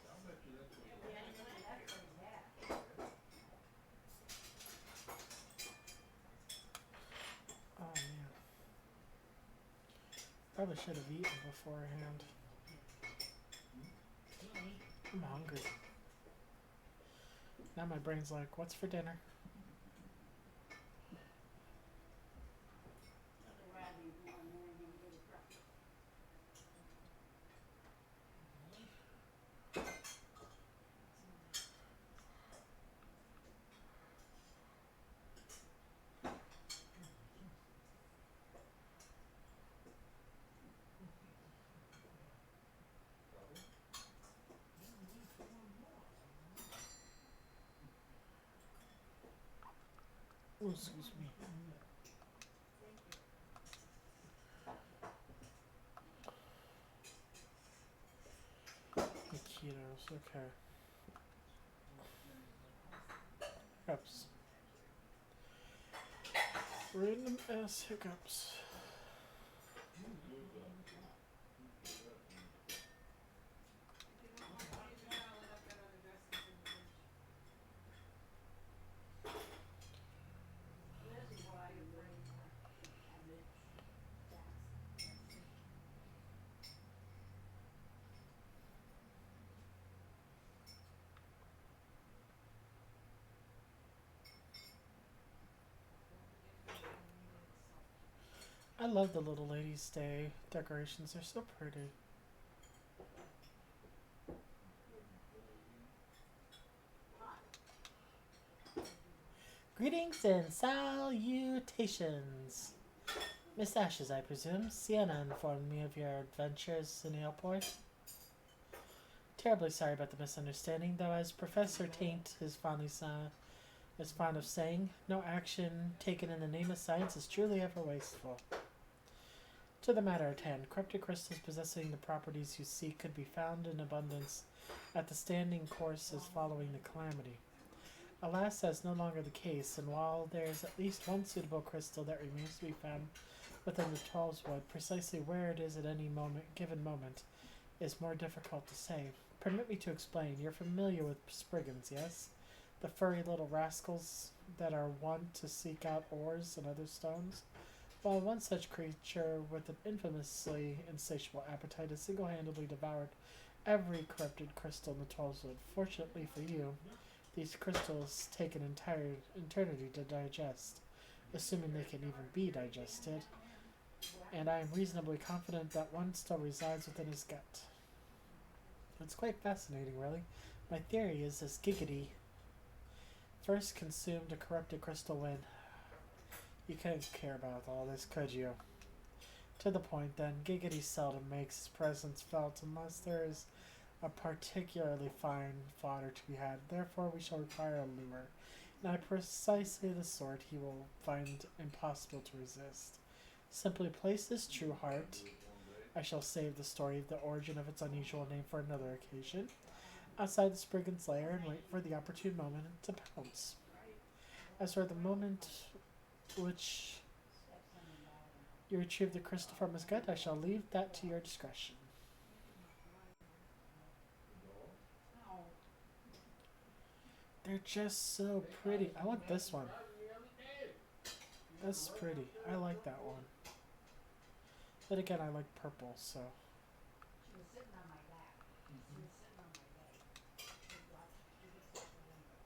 I'll bet you that's what he likes. Oh man. Probably should have eaten beforehand. I'm hungry. Now my brain's like, what's for dinner? Oh, excuse me. Taquitos, okay. Hiccups. Random ass hiccups. I love the little ladies' day decorations. They're so pretty. Greetings and salutations. Miss Ashes, I presume. Sienna informed me of your adventures in Airport. Terribly sorry about the misunderstanding, though, as Professor Taint is fond of saying, no action taken in the name of science is truly ever wasteful. To the matter at hand, corrupted crystals possessing the properties you seek could be found in abundance at the standing courses following the calamity. Alas, that is no longer the case, and while there is at least one suitable crystal that remains to be found within the Twelveswood, precisely where it is at any given moment is more difficult to say. Permit me to explain. You're familiar with Spriggans, yes? The furry little rascals that are wont to seek out ores and other stones? Well, one such creature with an infamously insatiable appetite has single-handedly devoured every corrupted crystal in the Twelveswood. Fortunately for you, these crystals take an entire eternity to digest, assuming they can even be digested, and I am reasonably confident that one still resides within his gut. It's quite fascinating, really. My theory is this Giggity first consumed a corrupted crystal when... You couldn't care about all this, could you? To the point, then, Giggity seldom makes his presence felt unless there is a particularly fine fodder to be had. Therefore, we shall require a lure, and precisely the sort he will find impossible to resist. Simply place this true heart. I shall save the story of the origin of its unusual name for another occasion, outside the Spriggan's lair and wait for the opportune moment to pounce. As for the moment which You retrieved the crystal from his gut. I shall leave that to your discretion. Oh, They're just so pretty. I want this one. Right the other day. That's pretty. I like that one. Then again, I like purple, so. she was sitting on my lap. She was sitting on my leg. She just out the window.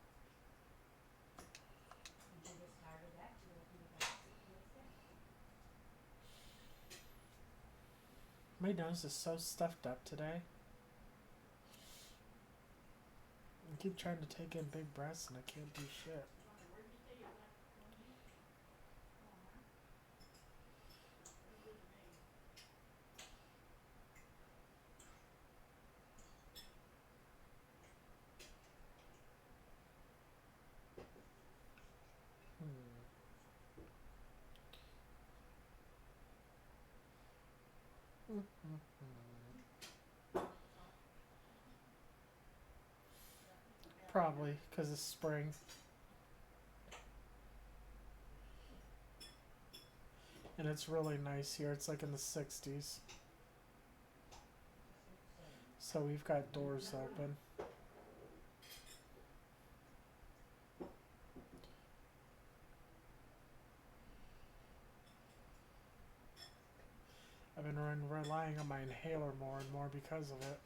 And she was tired of that. She left me back sitting with them. My nose is so stuffed up today. I keep trying to take in big breaths and I can't do shit. Where'd you say you left Tony? Oh, huh? Very good to me. Probably, because it's spring. And it's really nice here. It's like in the 60s. So we've got doors open. I've been relying on my inhaler more and more because of it.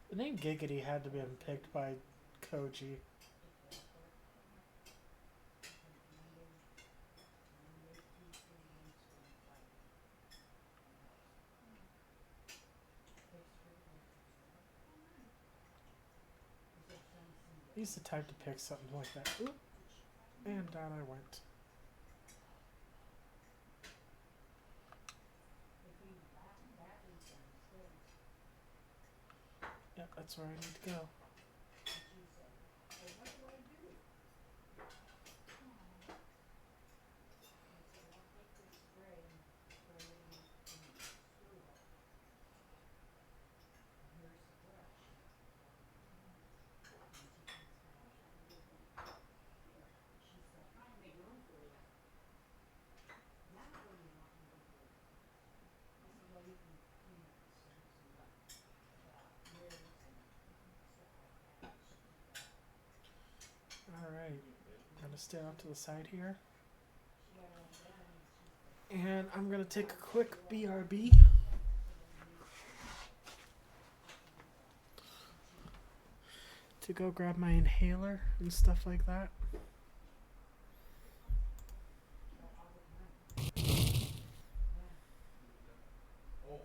The name Giggity had to be picked by Koji. He's the type to pick something like that. Oop, and down I went. Yep, that's where I need to go. Alright, I'm gonna stand off to the side here. And I'm gonna take a quick BRB. To go grab my inhaler and stuff like that. Oh.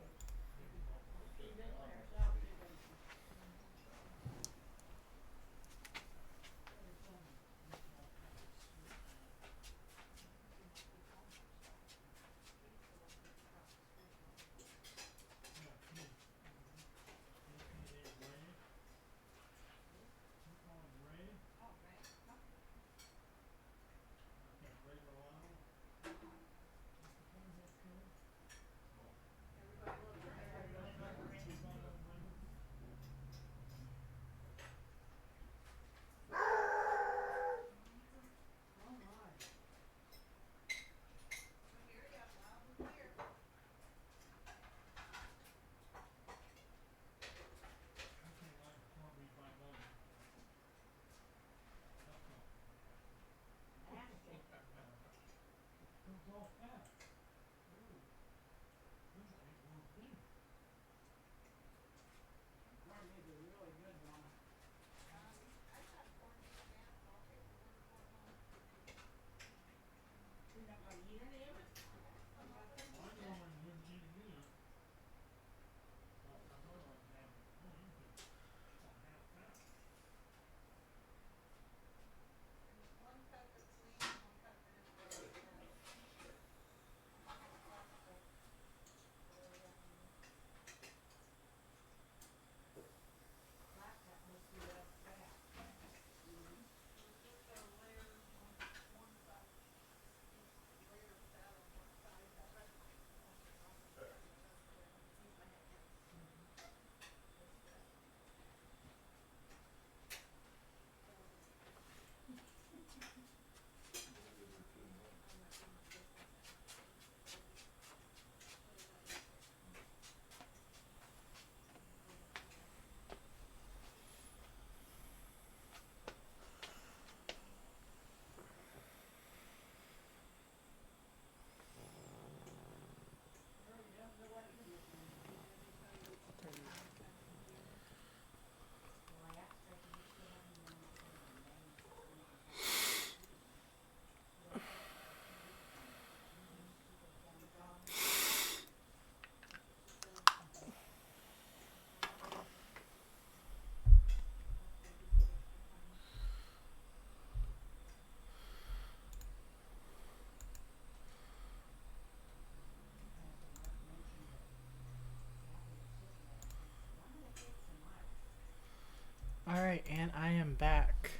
am back.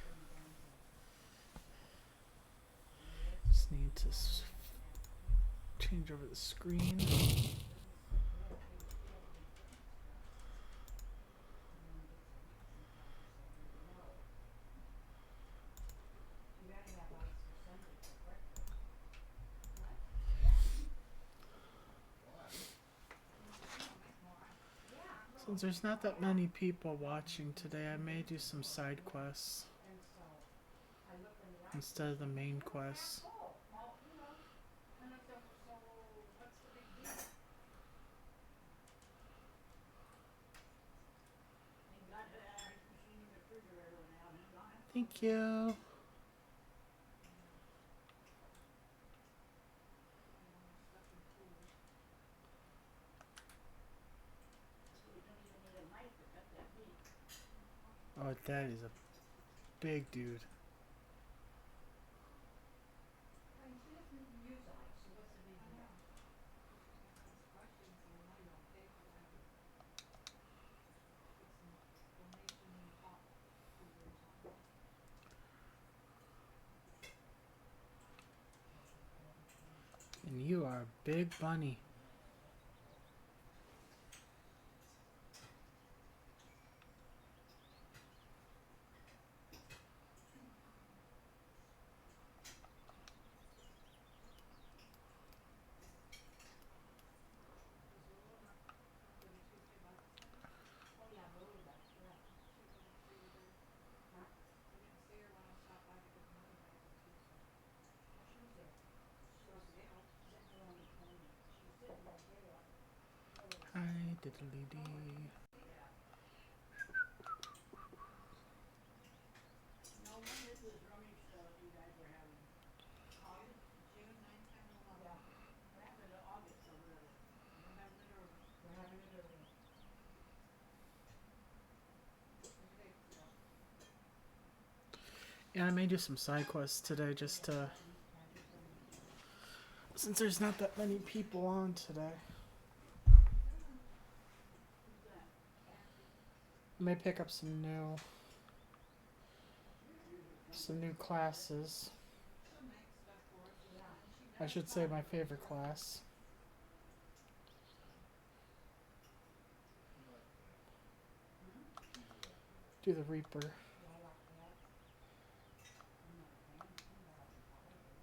Just need to change over the screen. You gotta have ice for Sunday for breakfast. What? Yeah. Why? Make more ice. Yeah. Since there's not that many people watching today, I may do some side quests And so I looked in the ice. instead of the main quests. Oh, well, and I said, so what's the big deal? And you got that ice machine in the refrigerator now, and he's on it. Thank you. Stuff in coolers. So you don't even need a knife to cut that meat. Oh, that is a big dude. I mean, she doesn't use ice, so what's the big deal? Questions and money on paper that put some donation in the pot figures on it. And you are a big bunny. Was Lola not for the Tuesday Bible study? Oh, yeah, Lily left, yeah. She we didn't see her there. Huh? We didn't see her when I stopped by to get the money bags on Tuesday. Oh, she was there. She Girl was Scouts. sitting there on the corner. She was sitting right there. Lily was Hi, sitting. diddly dee. Yeah. Now, when is this rummage sale you guys are having? August? June 9, 10, and 11. Yeah. We're having it in August so early. We're having it early. We're having it early. Big bake sale. Yeah, I may do some side quests today just to. Since there's not that many people on today. Who's that? Kathy? I may pick up some new classes. She'll make stuff for us. Yeah. And she I does should say my fun. favorite class. She likes that. Hmm? She likes that. Do the Reaper. Do I like that? I'm not a fan. I'm more like a holiday.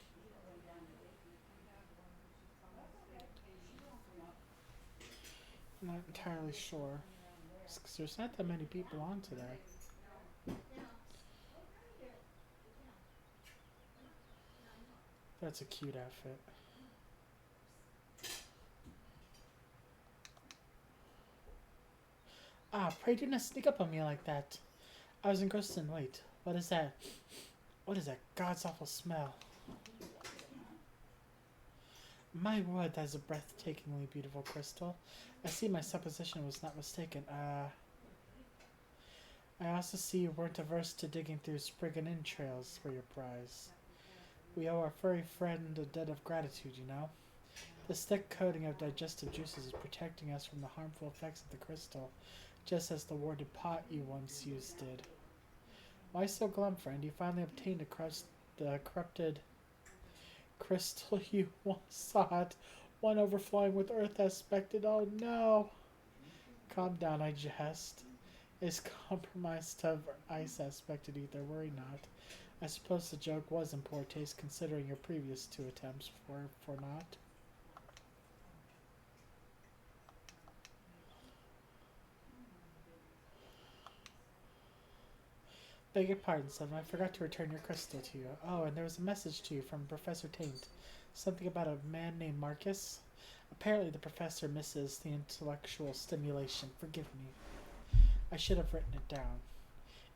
She don't run down the basement. We have one, but she's come That's and okay. stayed She occasionally. don't come up. I'm not entirely sure. Coming around there. Because there's not that many people on today. No. Oh, very good. Sit down. That's a cute outfit. Ah, pray do not sneak up on me like that. I was engrossed in wait. What is that? What is that god's awful smell? My word, that is a breathtakingly beautiful crystal. I see my supposition was not mistaken. I also see you weren't averse to digging through Spriggan entrails for your prize. We owe our furry friend a debt of gratitude, you know. This thick coating of digestive juices is protecting us from the harmful effects of the crystal, just as the warded pot you once used did. Why so glum, friend? You finally obtained the corrupted crystal you once sought, one overflowing with earth aspected. Oh no! Calm down, I jest. It's compromised of ice aspected ether, worry not. I suppose the joke was in poor taste considering your previous two attempts, for not. Beg your pardon, son. I forgot to return your crystal to you. Oh, and there was a message to you from Professor Taint. Something about a man named Marcus. Apparently the professor misses the intellectual stimulation. Forgive me. I should have written it down.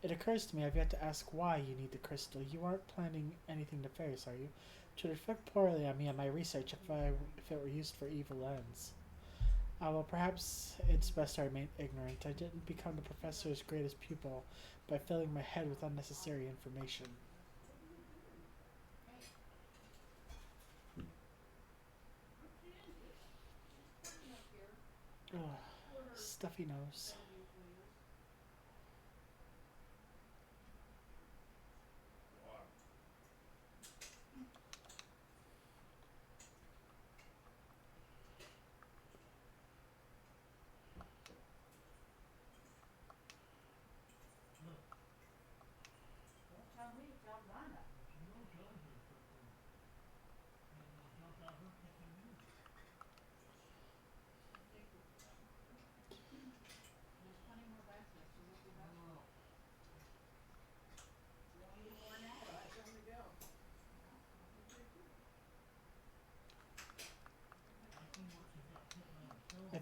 It occurs to me I've yet to ask why you need the crystal. You aren't planning anything nefarious, are you? It would reflect poorly on me and my research if it were used for evil ends. Well, perhaps it's best I remain ignorant. I didn't become the professor's greatest pupil by filling my head with unnecessary information. Where's Kansas? She's coming up here. Ugh, stuffy nose. That usually is.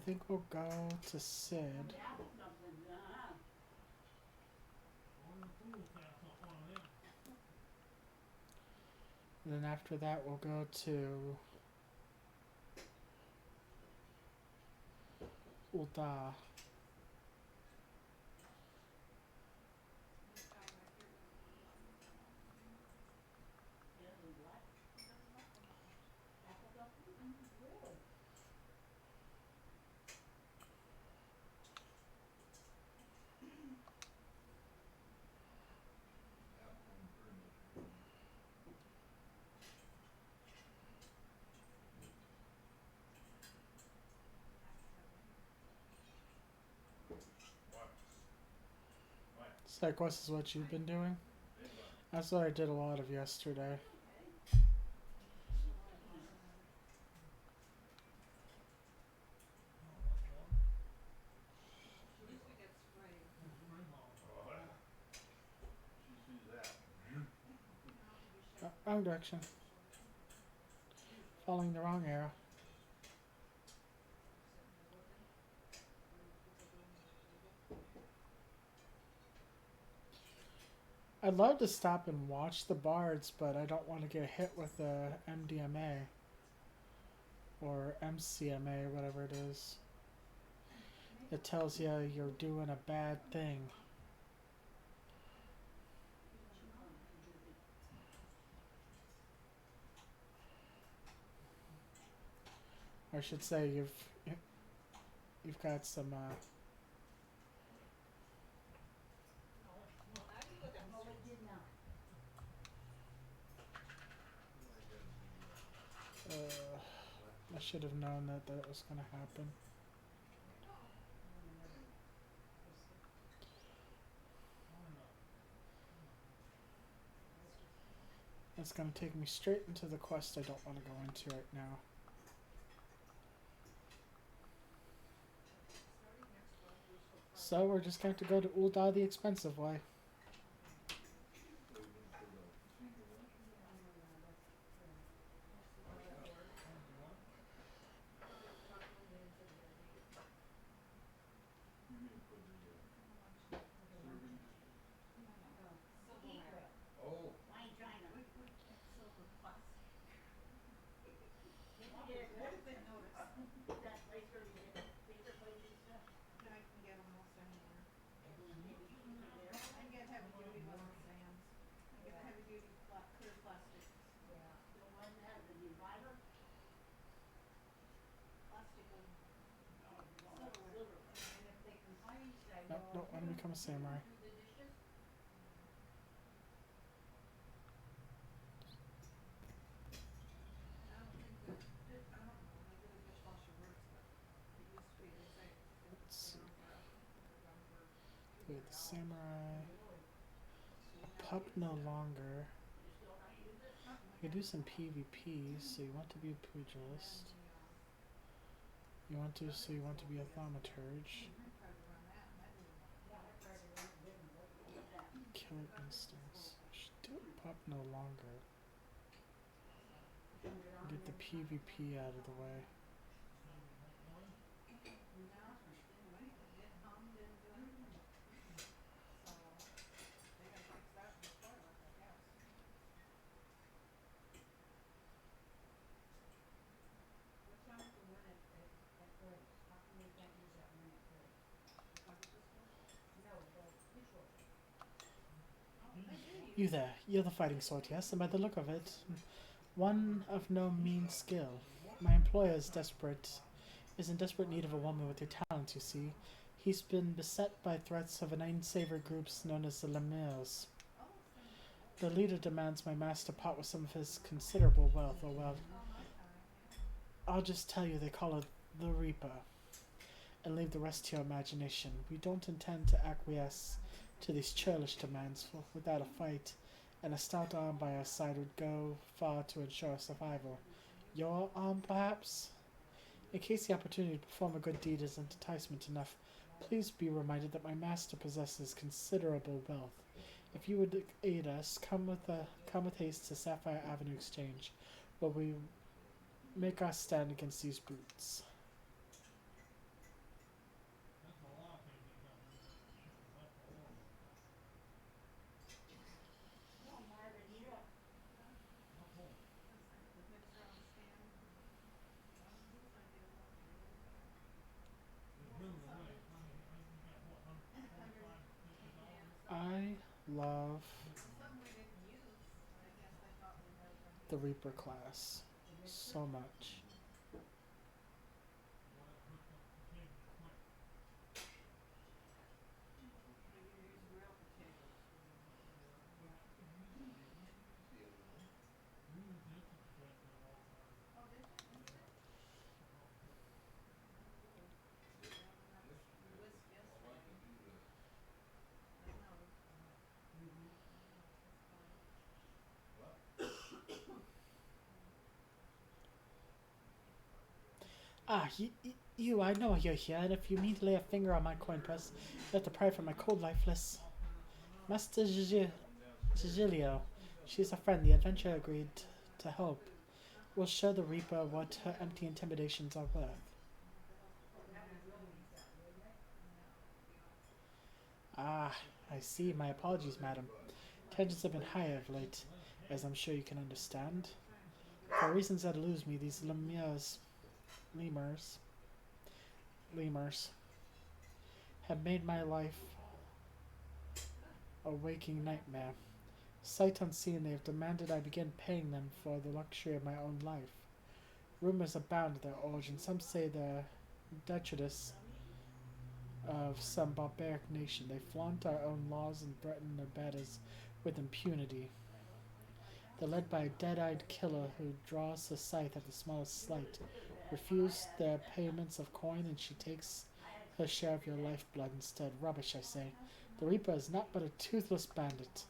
think we'll go to Sid. Only the fools can have some fun with him. And then after that, we'll go to Ulta. This guy right here doesn't want nothing from us. He doesn't what? He doesn't want for nothing. Apple dumpling? Really? Psych Quest is what you've been doing? That's what I did a lot of yesterday. Okay. There's a lot of water there. Oh, that's one. Usually gets sprayed. That's spring mom. She sees that. Now to be sure. Wrong direction. Following the wrong arrow. Sitting there looking. What are people doing at the table? I'd love to stop and watch the bards, but I don't want to get hit with the MDMA or MCMA, whatever it is. It tells you you're doing a bad thing. I should say you've got some Well, now you go No, downstairs. it did not. I should have known that that was going to happen. I know. It's going to take me straight into the quest I don't want to go into right now. Starting next month, we shall try. So we're just going to go to Ulda the expensive way. Put it chocolate into the egg. You mean for the serving Silverware. Oh, Fine China. We silver plastic. Did you get What it if they notice? that place where you get paper plates and stuff? I can get them most anywhere. Maybe you can do there. I can get heavy duty ones at Sam's. I can get the heavy duty clear plastic. Yeah. The one that has the divider? Plastic of Silverware. And if they complain, say, Nope, well, don't want to become a samurai. do the dishes. I don't think that, I don't know, maybe the dishwasher works, but it used to be, they say Let's they're see. on forever. They're done for We have the samurai. so you have Pup to use no it. longer. You still not use it? Not in my You can do house. some PvP, so you want to be a pugilist. And You want to, so you want to be a thaumaturge. I tried to run that and that didn't work. Yeah, I tried to run it, didn't work. What was that? Killer instincts. Should do pup no longer. Turned it on Get the and- PvP out of the way. No, didn't hum, didn't do anything. So, they gotta fix that in the toilet, I guess. What's wrong with the one at Grace? How come we can't use that one at Grace? The puppy system. No, the dishwasher. Oh, they do use. You there. You're the fighting sort, yes, and by the look of it, one of no mean skill. My employer is in desperate need of a woman with your talents, you see. He's been beset by threats of an unsavory groups known as the Lemures. Oh, same. The leader demands my master part with some of his considerable wealth, or well, Oh, my kind, yeah. I'll just tell you they call her the Reaper, and leave the rest to your imagination. We don't intend to acquiesce to these churlish demands, for without a fight, and a stout arm by our side would go far to ensure our survival. Your arm, perhaps? In case the opportunity to perform a good deed isn't enticement enough, please be reminded that my master possesses considerable wealth. If you would aid us, come with haste to Sapphire Avenue Exchange, where we make our stand against these brutes. love Something we didn't use, but I guess I thought we might have the used it Reaper here. class so much. Well, that hooked up potatoes quick. Are you gonna use grilled potatoes? Yeah, well, I could use them maybe. Use the other one. We used instant potatoes for a long time. Oh, did you? Yeah. Instant? It helped cook. Oh, really? Yes, Yeah, well, that was the yesterday. whisk I like to yesterday. do that. I know. Mm-hmm. I know. It's funny. What? Ah, you, I know you're here, and if you mean to lay a finger on my coin purse, you have to pry from my cold lifeless. I'll turn it one out. Master Come downstairs. Cigilio. She's a friend. The adventurer agreed to help. We'll show the Reaper what her empty intimidations are worth. We'll have a real pizza, will ya? No, that'd be awful. Ah, I see. My apologies, madam. Tensions have been high of late, as I'm sure you can understand. For reasons that elude me, these lemurs, have made my life a waking nightmare. Sight unseen, they have demanded I begin paying them for the luxury of my own life. Rumors abound of their origin. Some say they're detritus of some barbaric nation. They flaunt our own laws and threaten their betters with impunity. They're led by a dead-eyed killer who draws the scythe at the smallest slight. Refuse their payments of coin, and she takes her share of your lifeblood instead. Rubbish, I say. The Reaper is not but a toothless bandit.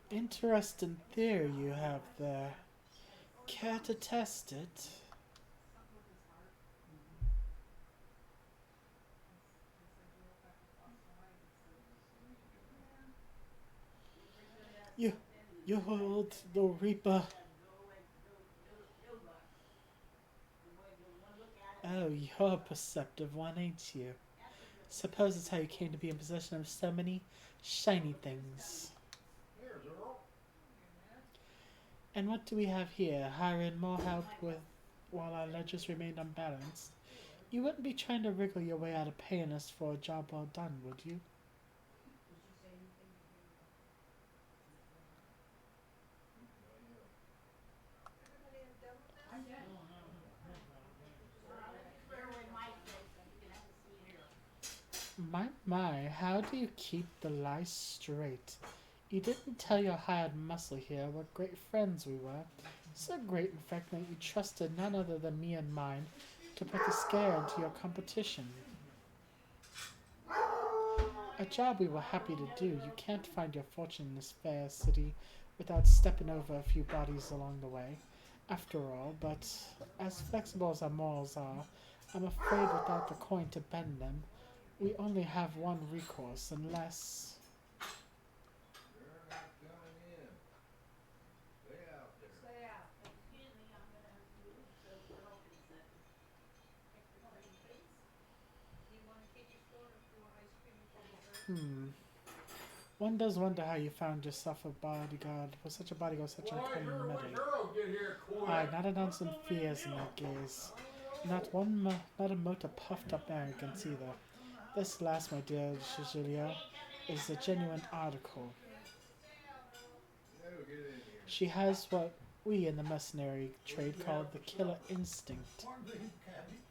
Interesting theory you have there. Care to test it? Something with his heart. Mm-hmm. They said real pepper costs the hiding, so. Yeah. You, you hold the Reaper. Oh, you're a perceptive one, ain't you? Suppose it's how you came to be in possession of so many shiny things. Here's Earl. And what do we have here? Hiring more help with while our ledgers remained unbalanced. You wouldn't be trying to wriggle your way out of paying us for a job well done, would you? Did she say anything to do with Not yet. everybody had done with this? I'm done. Oh, no, no, no, about it, yeah. My, how do you keep the lies straight? You didn't tell your hired muscle here what great friends we were. So great, in fact, that you trusted none other than me and mine to put the scare into your competition. A job we were happy to do. You can't find your fortune in this fair city without stepping over a few bodies along the way. After all, but as flexible as our morals are, I'm afraid without the coin to bend them, we only have one recourse, unless... They're not coming in. Stay out there. Stay out. Do you want a candy store or do you want ice cream for dessert? One does wonder how you found yourself a bodyguard, with such a bodyguard, such uncommon metal. Earl get here quick? Aye, not an ounce of fears in that gaze. Not a mote of puffed up arrogance either. This last, my dear Cecilia, is a genuine article. No, get in here. She has what we in the mercenary trade call the killer instinct. Corned beef cabbage.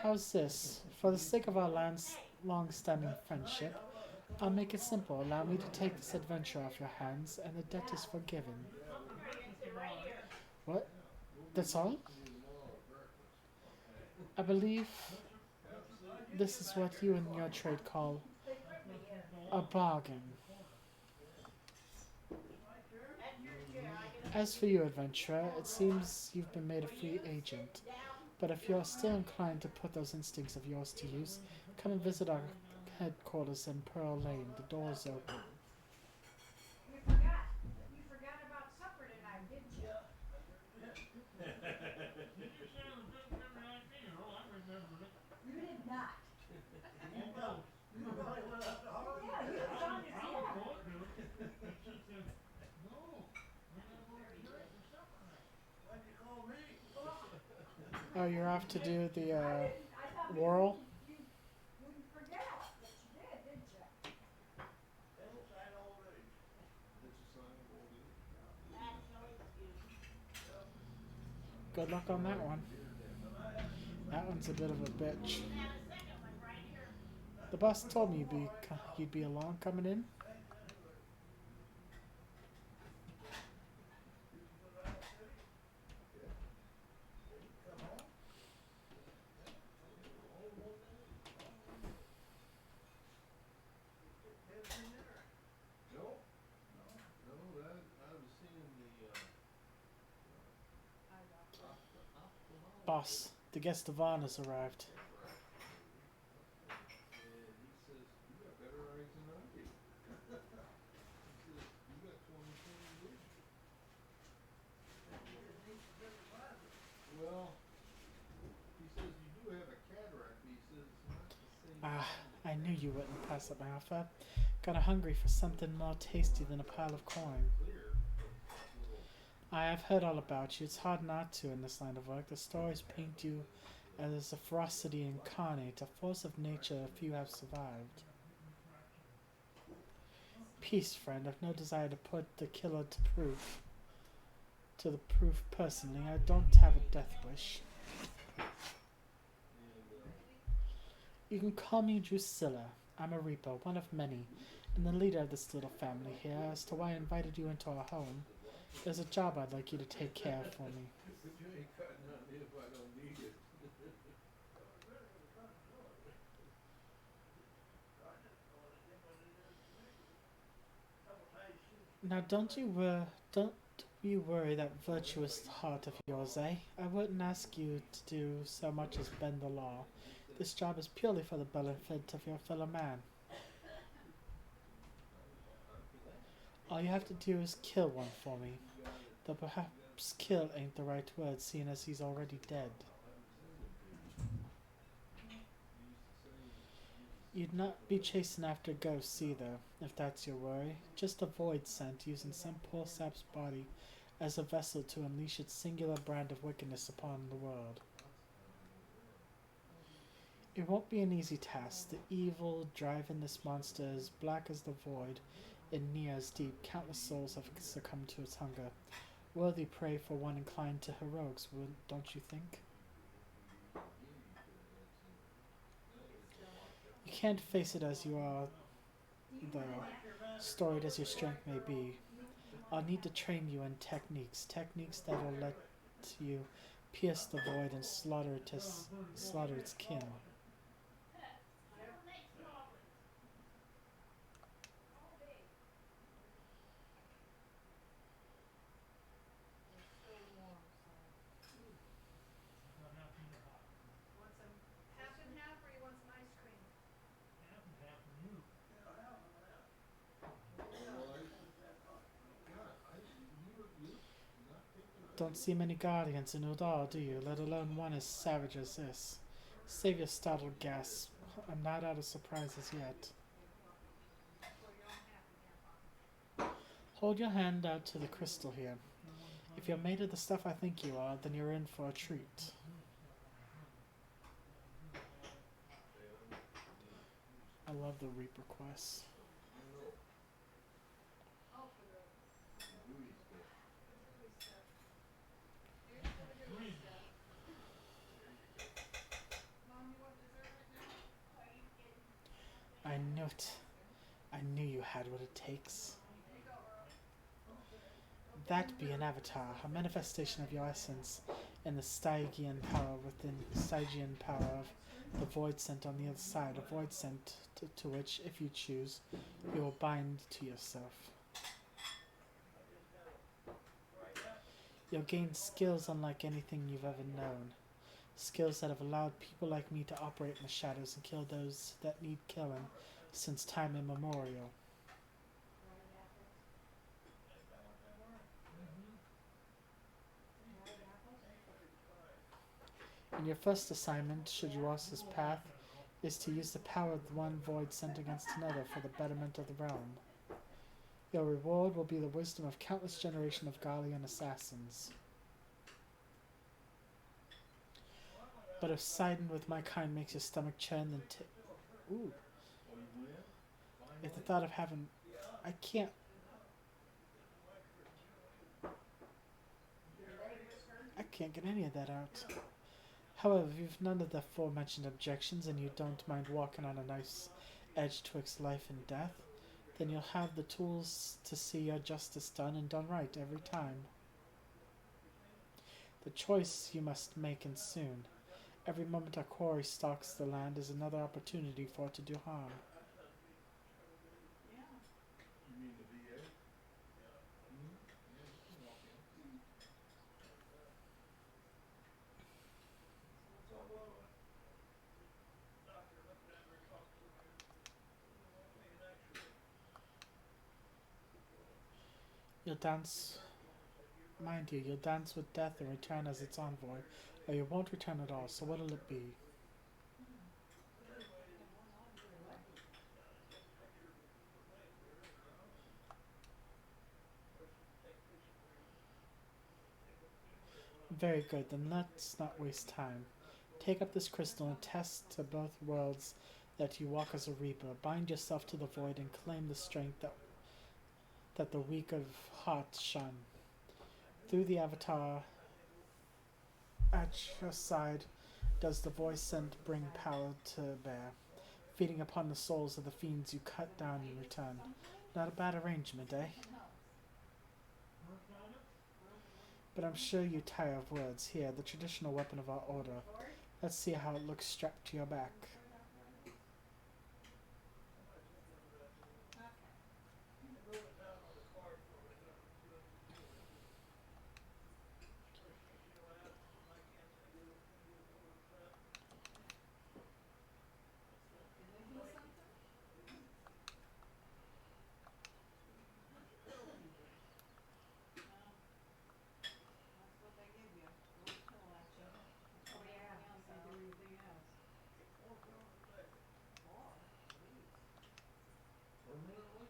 How's this? For the sake of our long-standing friendship, I'll make it simple. Allow me to take this adventure off your hands, and the debt is forgiven. What? That's all? See you tomorrow at breakfast. I believe Have a seat. this is what you and your trade call a bargain. As for you, adventurer, it seems you've been made a free agent. But if you're still inclined to put those instincts of yours to use, come and visit our headquarters in Pearl Lane. The door's open. You forgot. You forgot about supper tonight, didn't you? Did you say it was good for every idea, Earl? I remembered it. You did not. Almost. Yeah, he was on his I was own. going to. It's just that, no, we gotta go to church for supper now. Why'd you call me? how you're off to do the I didn't, I thought maybe whirl? you wouldn't forget, but you didn't you? That's a sign of old age. It's a sign of old age. That's no excuse. Good luck on that one. Bye-bye. That one's a bit of a We bitch. even have a second one right here. The boss told me you'd be along coming in. Thanks anyway. You can go to Iowa City? Yeah. Yeah, you can come home? Yeah. All in one day. Get Tennessee dinner. No. No? No, that, I was seeing the, I got you. ophthalmologist. Boss, the guest of honor's arrived. Cataract surgery. And he says, you got better eyes than I do. He says, you got 20/20 vision. You just need some bigger glasses. Well, he says you do have a cataract, but he says it's not the same Ah, kind of I knew you wouldn't pass up my offer. Kinda hungry for something more tasty than a pile of corn. clear, but it's a little I have heard all about you. It's hard not to in this line of work. The stories paint you as a ferocity incarnate, a force of nature few have survived. Peace, friend. I've no desire to put the killer to proof. To the proof personally, I don't have a death wish. and You can call me Drusilla. I'm a Reaper, one of many, and the leader of this little family here. As to why I invited you into our home, there's a job I'd like you to take care of for me. but you ain't cutting on me if I don't need it. Now, don't you worry that virtuous heart of yours, eh? I wouldn't ask you to do so much as bend the law. This job is purely for the benefit of your fellow man. All you have to do is kill one for me. Though perhaps kill ain't the right word, seeing as he's already dead. You'd not be chasing after ghosts either, if that's your worry. Just a void scent using some poor sap's body as a vessel to unleash its singular brand of wickedness upon the world. It won't be an easy task. The evil driving this monster as black as the void and near as deep. Countless souls have succumbed to its hunger. Worthy prey for one inclined to heroics, don't you think? You can't face it as you are, though, storied as your strength may be. I'll need to train you in techniques that'll let you pierce the void and slaughter its kin. Never makes goblins. It's so warm, so. Want some half and half, or you want some ice cream? Don't see many guardians in Udal, do you? Let alone one as savage as this. Save your startled gasp. I'm not out of surprises yet. For your own half and half. Hold your hand out to the crystal here. If you're made of the stuff I think you are, then you're in for a treat. I love the Reaper quests. Oh, for the gooey stuff. Here's for the gooey stuff. Mom, you want dessert right now? Are you kidding? I knew it. I knew you had what it takes. Here you go, Earl. That be an avatar, a manifestation of your essence, and the Stygian power of the void scent on the other side, a void scent to which, if you choose, you will bind to yourself. You'll gain skills unlike anything you've ever known. Skills that have allowed people like me to operate in the shadows and kill those that need killing since time immemorial. Dried apples. Dried apples? And your first assignment, should you cross this path, is to use the power of the one void sent against another for the betterment of the realm. Your reward will be the wisdom of countless generations of Garlean assassins. But if siding with my kind makes your stomach churn, then ooh, Oh, you win? if the Finally? thought of having, I can't, Your leg was hurting? I can't get any of that out. However, if you've none of the aforementioned objections and you don't mind walking on a nice edge twixt life and death, then you'll have the tools to see your justice done and done right every time. The choice you must make and soon. Every moment a quarry stalks the land is another opportunity for it to do harm. Yeah. You mean the VA? Hmm? Yeah, you can walk in. So what's wrong with you? You'll dance, mind you, you'll dance with death and return as its envoy, or you won't return at all, so what'll it be? Yeah, well, not either way. Very good, then let's not waste time. Take up this crystal and test to both worlds that you walk as a reaper. Bind yourself to the void and claim the strength that the weak of heart shun. Through the avatar at your side does the voice send bring power to bear, feeding upon the souls of the fiends you cut down in return. Not a bad arrangement, eh? But I'm sure you tire of words. Here, the traditional weapon of our order. Let's see how it looks strapped to your back. Okay. Did they do something? No. That's what they give you. Throw a pill at you. Oh, Before yeah, anything else, you they can do do anything else. Four? Jeez. Permanently?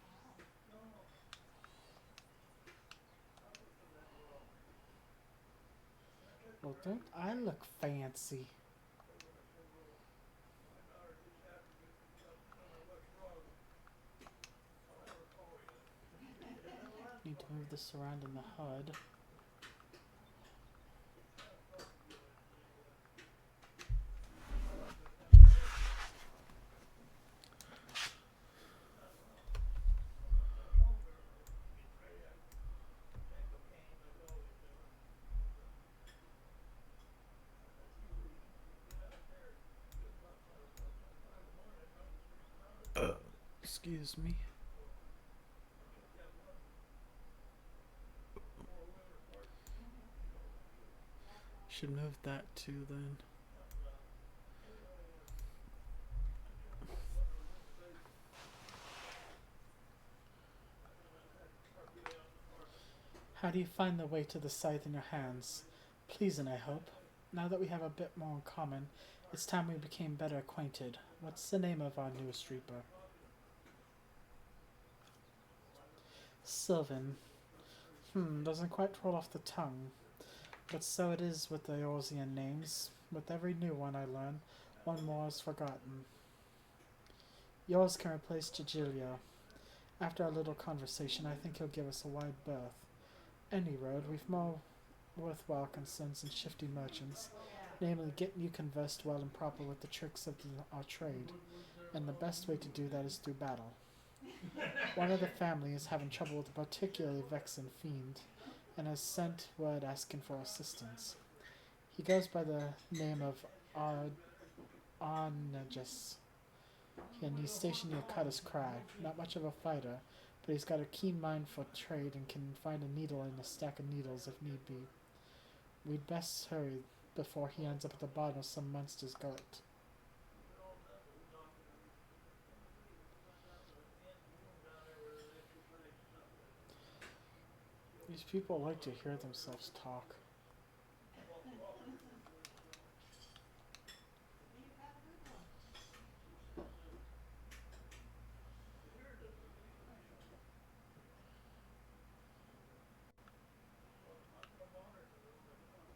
Wow. Well, don't I look fancy? Need to move this around in the HUD. Excuse me. Should move that too then. How do you find the way to the scythe in your hands? Pleasing, I hope. Now that we have a bit more in common, it's time we became better acquainted. What's the name of our newest reaper? Sylvan. Doesn't quite roll off the tongue. But so it is with the Eorzean names. With every new one I learn, one more is forgotten. Yours can replace Jajilio. After our little conversation, I think he'll give us a wide berth. Any road, we've more worthwhile concerns than shifty merchants, namely getting you conversed well and proper with the tricks of our trade, and the best way to do that is through battle. One of the family is having trouble with a particularly vexing fiend, and has sent word asking for assistance. He goes by the name of Arnagus, and he's stationed near Cutter's Crag. Not much of a fighter, but he's got a keen mind for trade and can find a needle in a stack of needles if need be. We'd best hurry before he ends up at the bottom of some monster's gullet. These people like to hear themselves talk. You've had a good one.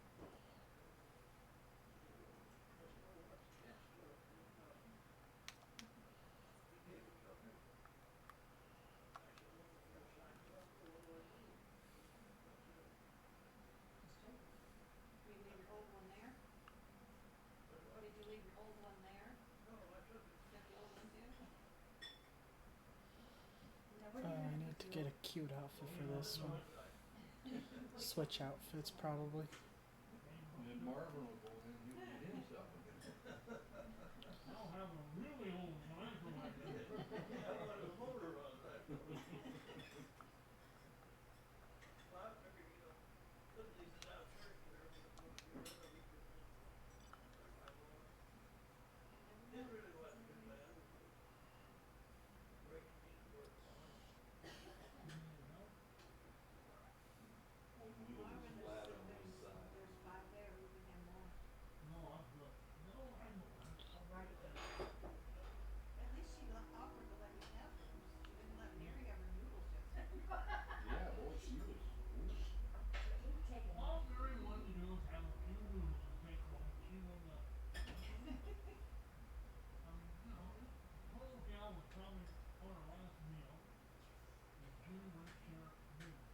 could get a cute outfit for this one. Switch outfits, probably. And then Marvin will go in, he'll be himself again. I'll have a really old rifle like that. Yeah, where the motor runs, right? Well, I figured, you know, putting these without shirts and everything was gonna get rid of them because they're my lord. It really wasn't too bad. It was great for me to work on. One wheel was Marvin, flat on there's, one side. there's 5 there, you can have more. No, I've got, no, I know. Oh, right. At least she offered to let you have those. She didn't let Mary have her noodles yesterday. Yeah, boy, she was, ooh. We've taken All Mary wanted to do was have a few noodles and take home. She wouldn't let me. I mean, you know, this whole gal was probably on her last meal, and Jimmy wouldn't share noodles.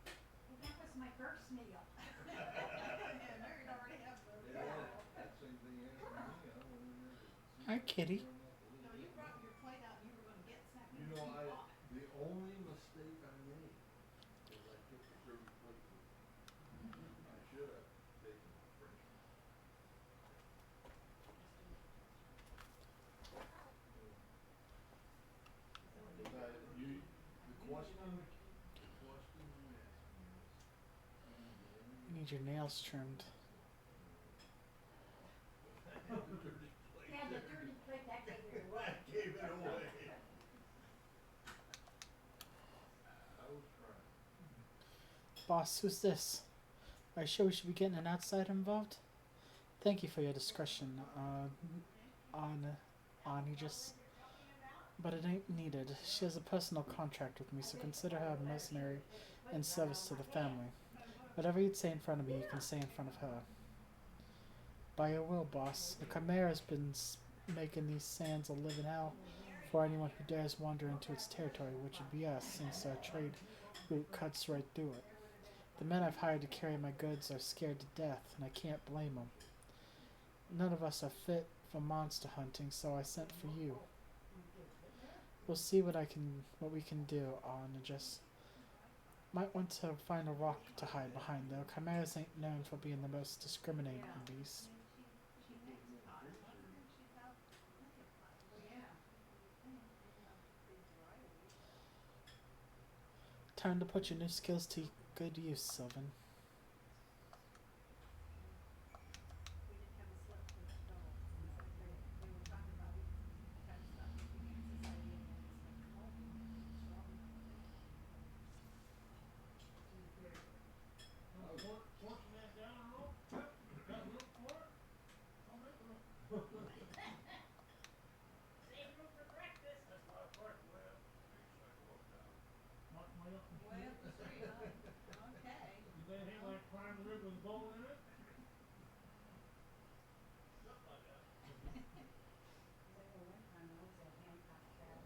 Well, that was my first meal. Yeah, Mary'd already had the Yeah, that same thing happened to me. I went in there to see Hi, if I could kitty. run up a No, little you bit brought more. your plate out and you were gonna get something You that know, you bought. the only mistake I made was I took the dirty plate with me. I should have taken my fresh one. Cause the question you asked me is, You need your nails trimmed. the dirty plate. Yeah, the dirty plate, that gave it away. That gave it away. I was trying. Boss, who's this? Are you sure we should be getting an outsider involved? Thank you for your discretion, on Aegis. But it ain't needed. She has a personal contract with me, so consider her a mercenary in service to the family. Whatever you'd say in front of me, you can say in front of her. By your will, boss. The Chimera's been making these sands a living hell for anyone who dares wander into its territory, which would be us, since our trade route cuts right through it. The men I've hired to carry my goods are scared to death, and I can't blame them. None of us are fit for monster hunting, so I sent for you. We'll see what we can do. Just might want to find a rock to hide behind, though. Chimeras ain't known for being the most discriminating beast. She makes pot. I figured she'd have plenty of pot. Well, yeah. Big variety. Time to put your new skills to good use, Sylvan. We didn't have a slip to go. They were talking about the kind of stuff that you need to say, and then it's like, oh, sorry. Forcing that down a rope? Yep. Got room for it? I'll make room. Save room for breakfast. That's why I parked way up the street so I could walk down. Mark way up the Way street. up the street, huh? Okay. Is that him like prime rib with bone in it? Something like that. I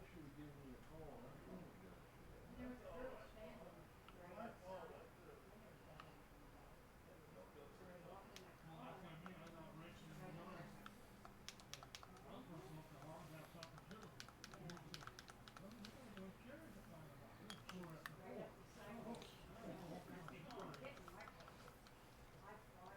should have given you a call. I probably got you that. There was a girl My standing right fault. outside. I could have. Winter got in from the house. No good. So they walked in that Well, car. that's like me. I got racing in the Right in yard. there. I was gonna smoke the hog, have something too. Yeah. What are you doing? Cherries are flying about. This is sore after Right four. up the sidewalk. Yeah, must be getting my place. I fly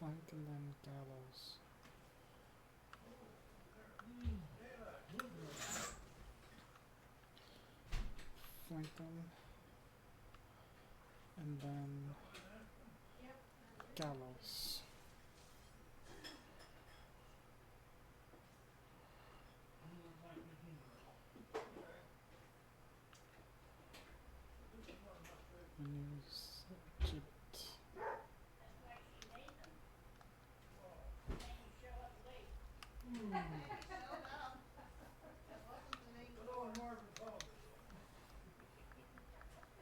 flank and then gallows. Flank them. And then Yep. gallows. And use gibbet. That's why she made them. And then you show up late. Showed up. That wasn't the main Hello, course. Marvin called me.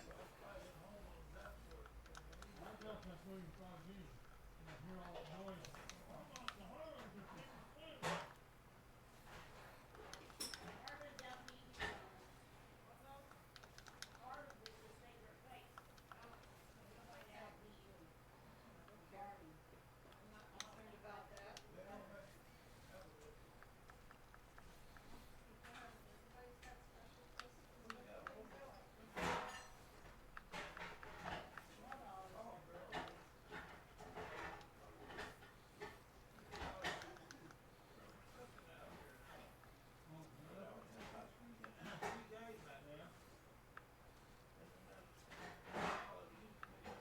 Well, I get home on that sort of thing. I got that for you 5G. And I hear all that noise. I'm not the home. Marvin don't need you. What now? Marvin was his favorite place. Oh. Nobody else need you. Darn. I'm not concerned about that. They don't have a list. Because everybody's got special places and Yeah, special things okay. they like. Not always Come on, have girl. good days. Cooking out here now. Oh, yeah. Three guys back there. And then that used to be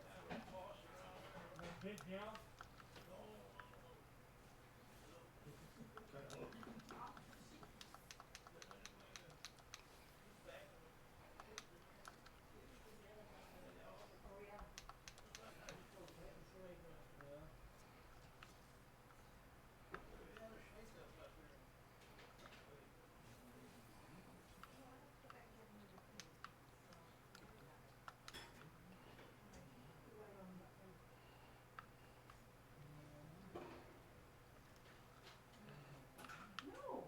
have a boss around there. That big gal? No, no. But anyway, he's back in the kitchen here. And they all Oh, yeah. it's like high school taking sleep in. Yeah. We had a shake up there. Well, I have to go back and get another food. So, don't worry about it. Alright. You wait on the food. No.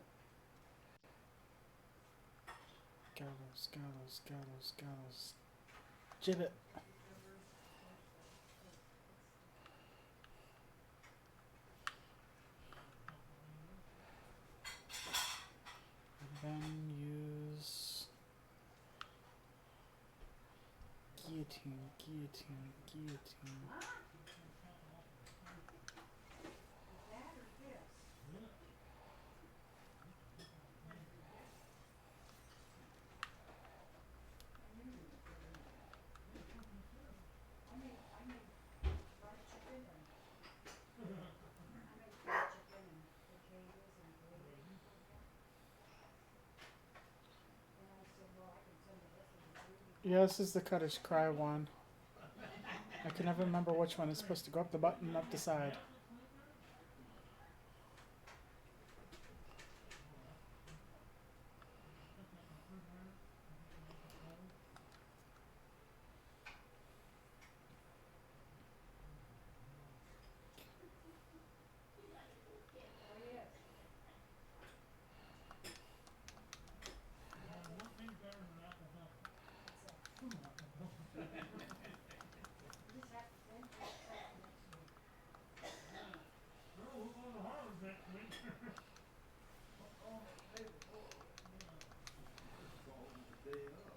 Gallows, gallows, gallows, gallows. Gibbet. And then use guillotine, guillotine, guillotine. Huh? That or this? I knew you were doing that. I made fried chicken and I made fried chicken and potatoes and gravy for you. And I said, well, I can send the rest of the food. Yeah, this is the Cutter's Cry one. I can never remember which one is supposed to go up the button up the side. Oh, yes. Nothing better than alcohol. What's that? You just have to think what's that next week. Girl, we're going to Harvard next week. I'll call the day before. Call them the day of.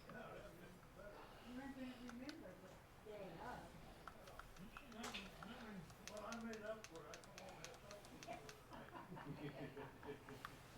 Yeah, that'd be better. You weren't gonna remember the day of. Well, I made up for it. I come home and had supper with her tonight.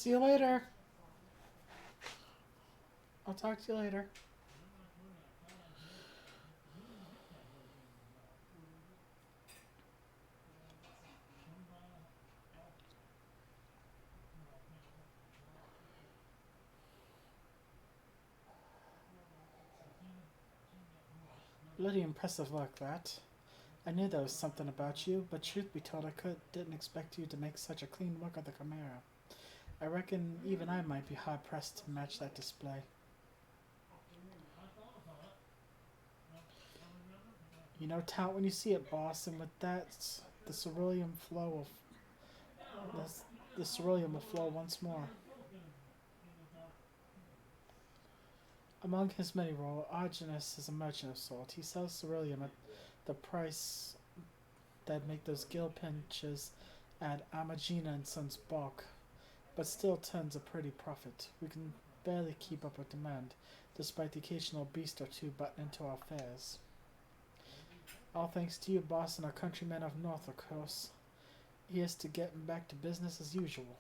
See you later. I'll talk to you later. Bloody impressive work, that. I knew there was something about you, but truth be told, didn't expect you to make such a clean work of the Chimera. I reckon even I might be hard pressed to match that display. You know talent when you see it, boss, and with that, the cerulean flow of the cerulean will flow once more. Among his many roles, Arginus is a merchant of salt. He sells ceruleum at the price that make those gill pinches at Amagina and Sons bulk, but still turns a pretty profit. We can barely keep up with demand, despite the occasional beast or two butting into our fares. All thanks to you, boss, and our countrymen of North, of course. Here's to getting back to business as usual.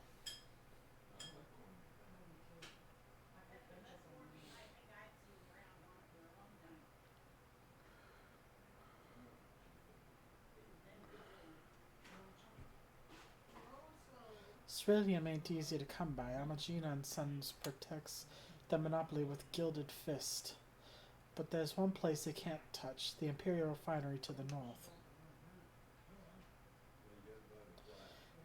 Ceruleum ain't easy to come by. Amagina and Sons protects the monopoly with gilded fist. But there's one place they can't touch, the Imperial Refinery to the north.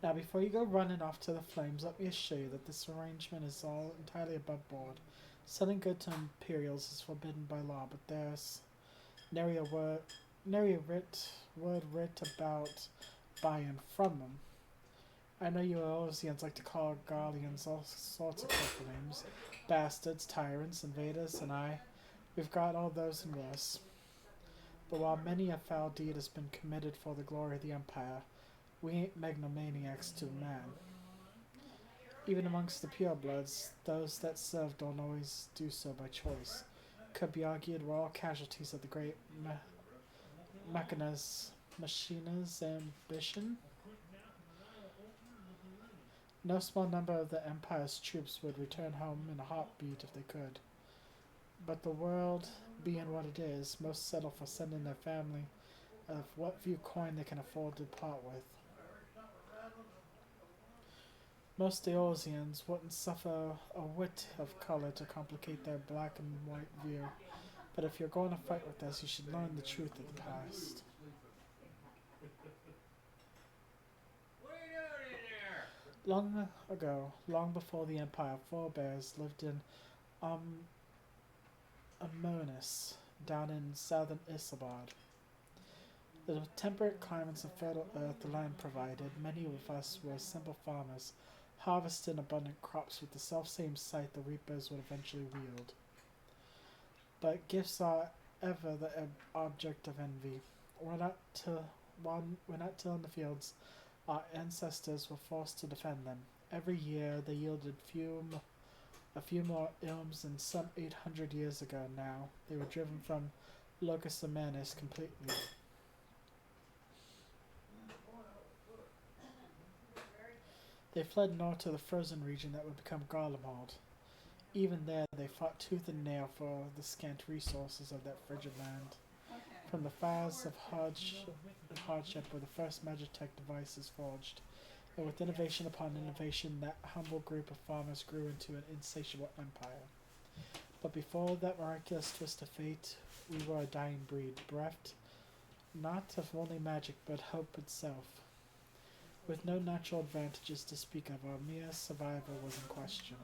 Now, before you go running off to the flames, let me assure you that this arrangement is all entirely above board. Selling good to Imperials is forbidden by law, but there's nary a word writ about buying from them. I know you Eosians like to call Garleans all sorts of purple names. Bastards, tyrants, invaders, and we've got all those and worse. But while many a foul deed has been committed for the glory of the Empire, we ain't megalomaniacs to man. Even amongst the purebloods, those that serve don't always do so by choice. Could be argued we're all casualties of the great Machina's ambition. No small number of the Empire's troops would return home in a heartbeat if they could. But the world, being what it is, most settle for sending their family of what few coin they can afford to part with. Most Eosians wouldn't suffer a whit of color to complicate their black and white view, but if you're going to fight with us, you should learn the truth of the past. What are you doing in there? Long ago, long before the Empire, forebears lived in Amonis, down in southern Isambard. The temperate climates and fertile earth the land provided, many of us were simple farmers, harvesting abundant crops with the self-same sight the reapers would eventually wield. But gifts are ever the object of envy. We're not tilling the fields. Our ancestors were forced to defend them. Every year they yielded a few more ilms than some 800 years ago now. They were driven from Locus Amanus completely. They fled north to the frozen region that would become Garlemald. Even there, they fought tooth and nail for the scant resources of that frigid land. From the fires of hardship were the first Magitech devices forged, and with innovation upon innovation, that humble group of farmers grew into an insatiable empire. But before that miraculous twist of fate, we were a dying breed, bereft not of only magic, but hope itself. With no natural advantages to speak of, our mere survival was in question.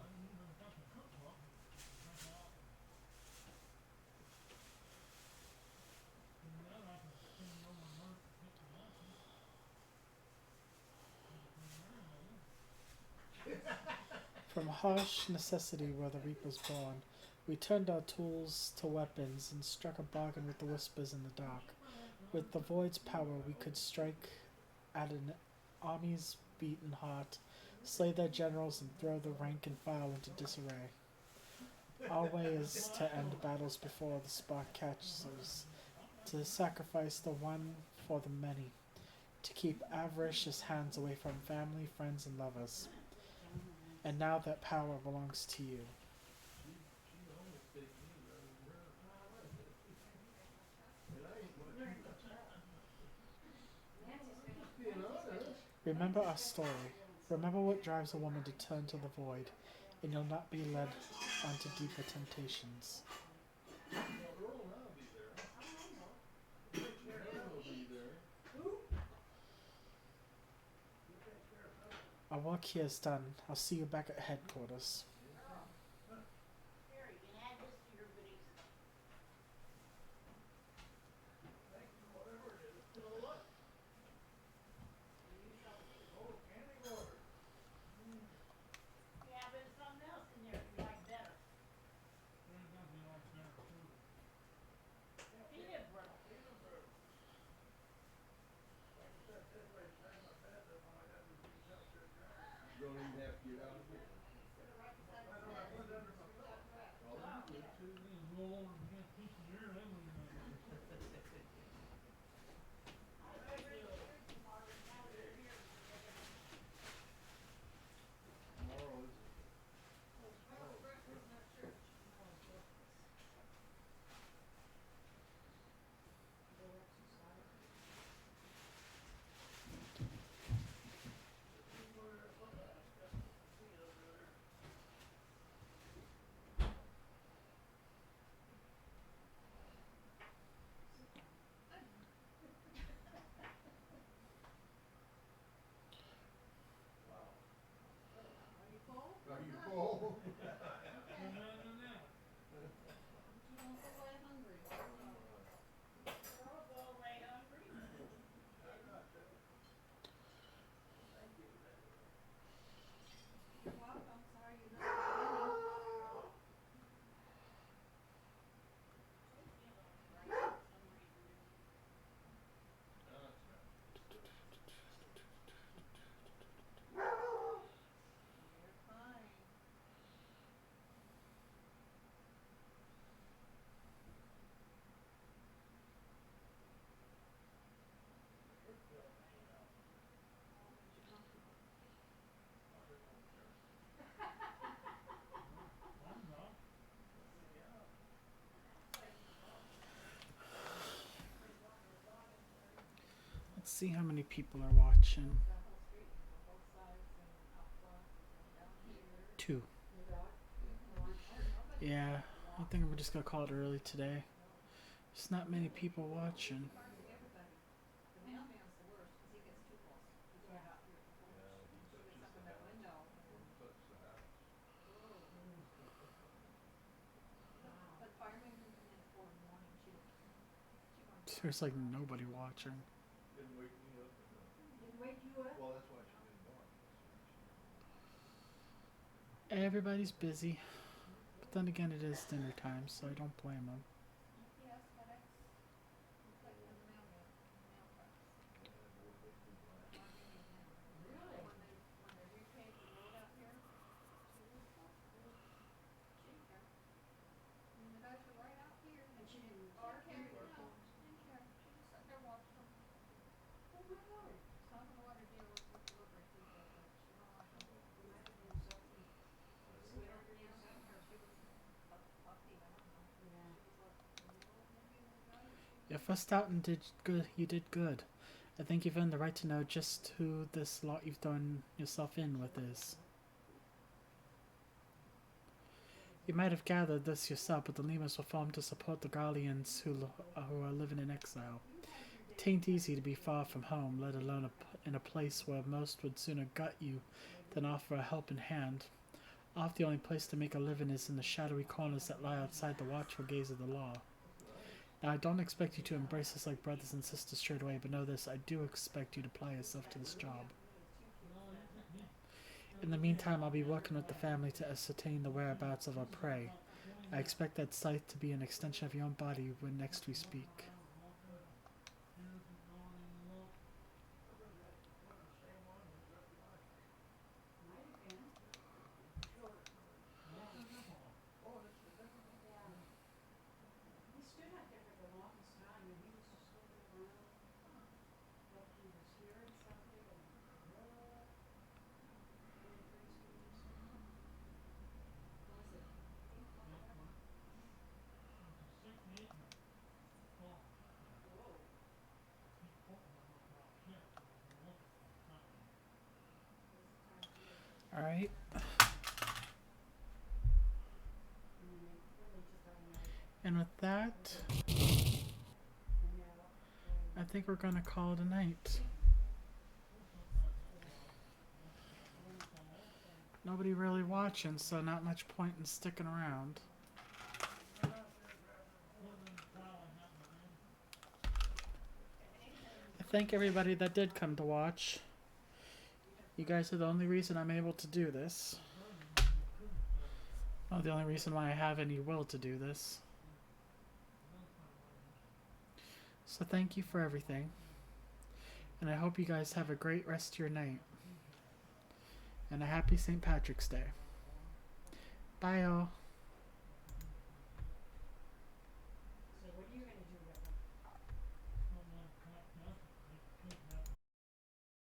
From harsh necessity were the reapers born. We turned our tools to weapons and struck a bargain with the whispers in the dark. With the void's power, we could strike at an army's beaten heart, slay their generals, and throw the rank and file into disarray. Our way is to end battles before the spark catches us, to sacrifice the one for the many, to keep avaricious hands away from family, friends, and lovers. And now that power belongs to you. She almost take me rather than her. And I ain't much. Nancy's I'm been, just being honest. Remember our story. Remember what drives a woman to turn to the void, and you'll not be led onto deeper temptations. Well, Earl and I'll be there. Helen will be there. Our work here is done. I'll see you back at headquarters. Here, you can add this to your goodies. Thank you, whatever it is. You know what? You shall see. Oh, candy bars. Yeah, but there's something else in there you like better. There's nothing like that too. Peanut brittle. Peanut butter. Like I said, this way beside my bed, that when I got this big jump shirt down. You don't even have to get out of here. Sit it right beside I his don't bed. have to put it under my pillow. Oh, that's good too. You roll over and get a piece of air, that way you're not gonna. I was getting ready to go to church tomorrow, but now that you're here, we're gonna. Tomorrow is it? Oh, Tomorrow's tomorrow's breakfast, church. not church. Tomorrow's breakfast. Go exercise. Are you full? Are you full? Okay. No, no, no. But you don't go away hungry. Don't go away hungry. You're welcome. Sorry you missed the beginning. Takes me a little bright for some reason. No, it's not. You're fine. What makes you comfortable? I'm not. Let's see how many people are watching. That whole street, you go both sides and up front and down here. 2. Nobody. Yeah, I think we're just gonna call it early today. There's not many people watching. Hardly everybody. The mailman's the worst because he gets too close. He's right out here at the porch. Yeah, he He touches gets up the in that house. window and Or then, touch the house. whoa. But firemen can come in at 4 in the morning. She don't care. She runs around. There's like nobody watching. Didn't wake me up or nothing. Didn't wake you up? Well, that's why she didn't bark. Everybody's busy. But then again, it is dinner time, so I don't blame them. UPS, FedEx, collecting the mail trucks. Yeah, boy, they move There fast. aren't any now. Really? When they repaved the road out here 2 years ago, she didn't care. I mean, the guys were right out here. And she didn't She bark didn't care. or? No, she didn't care. She just sat there watching them. Oh, really? Some of the water dealers with delivery people, but she don't like them. They might have been something sweet Yeah, underneath something. or she was puffy, I don't know. Yeah. She was like, well, maybe the guy that she You fussed out and did good. You did good. I think you've earned the right to know just who this lot you've thrown yourself in with is. You might have gathered this yourself, but the lemurs were formed to support the Garleans who are living in exile. Tain't easy to be far from home, let alone in a place where most would sooner gut you than offer a helping hand. Oft the only place to make a living is in the shadowy corners that lie outside the watchful gaze of the law. Now, I don't expect you to embrace us like brothers and sisters straight away, but know this, I do expect you to apply yourself to this job. In the meantime, I'll be working with the family to ascertain the whereabouts of our prey. I expect that sight to be an extension of your own body when next we speak. Might have been. Short. Oh, this is a different one? Yeah. He stood out there for the longest time and he was just looking around. Like he was hearing something and really crazy. All right. And with that, I think we're gonna call it a night. Nobody really watching, so not much point in sticking around. I thank everybody that did come to watch. You guys are the only reason I'm able to do this. Well, the only reason why I have any will to do this. So thank you for everything. And I hope you guys have a great rest of your night. And a happy St. Patrick's Day. Bye, y'all.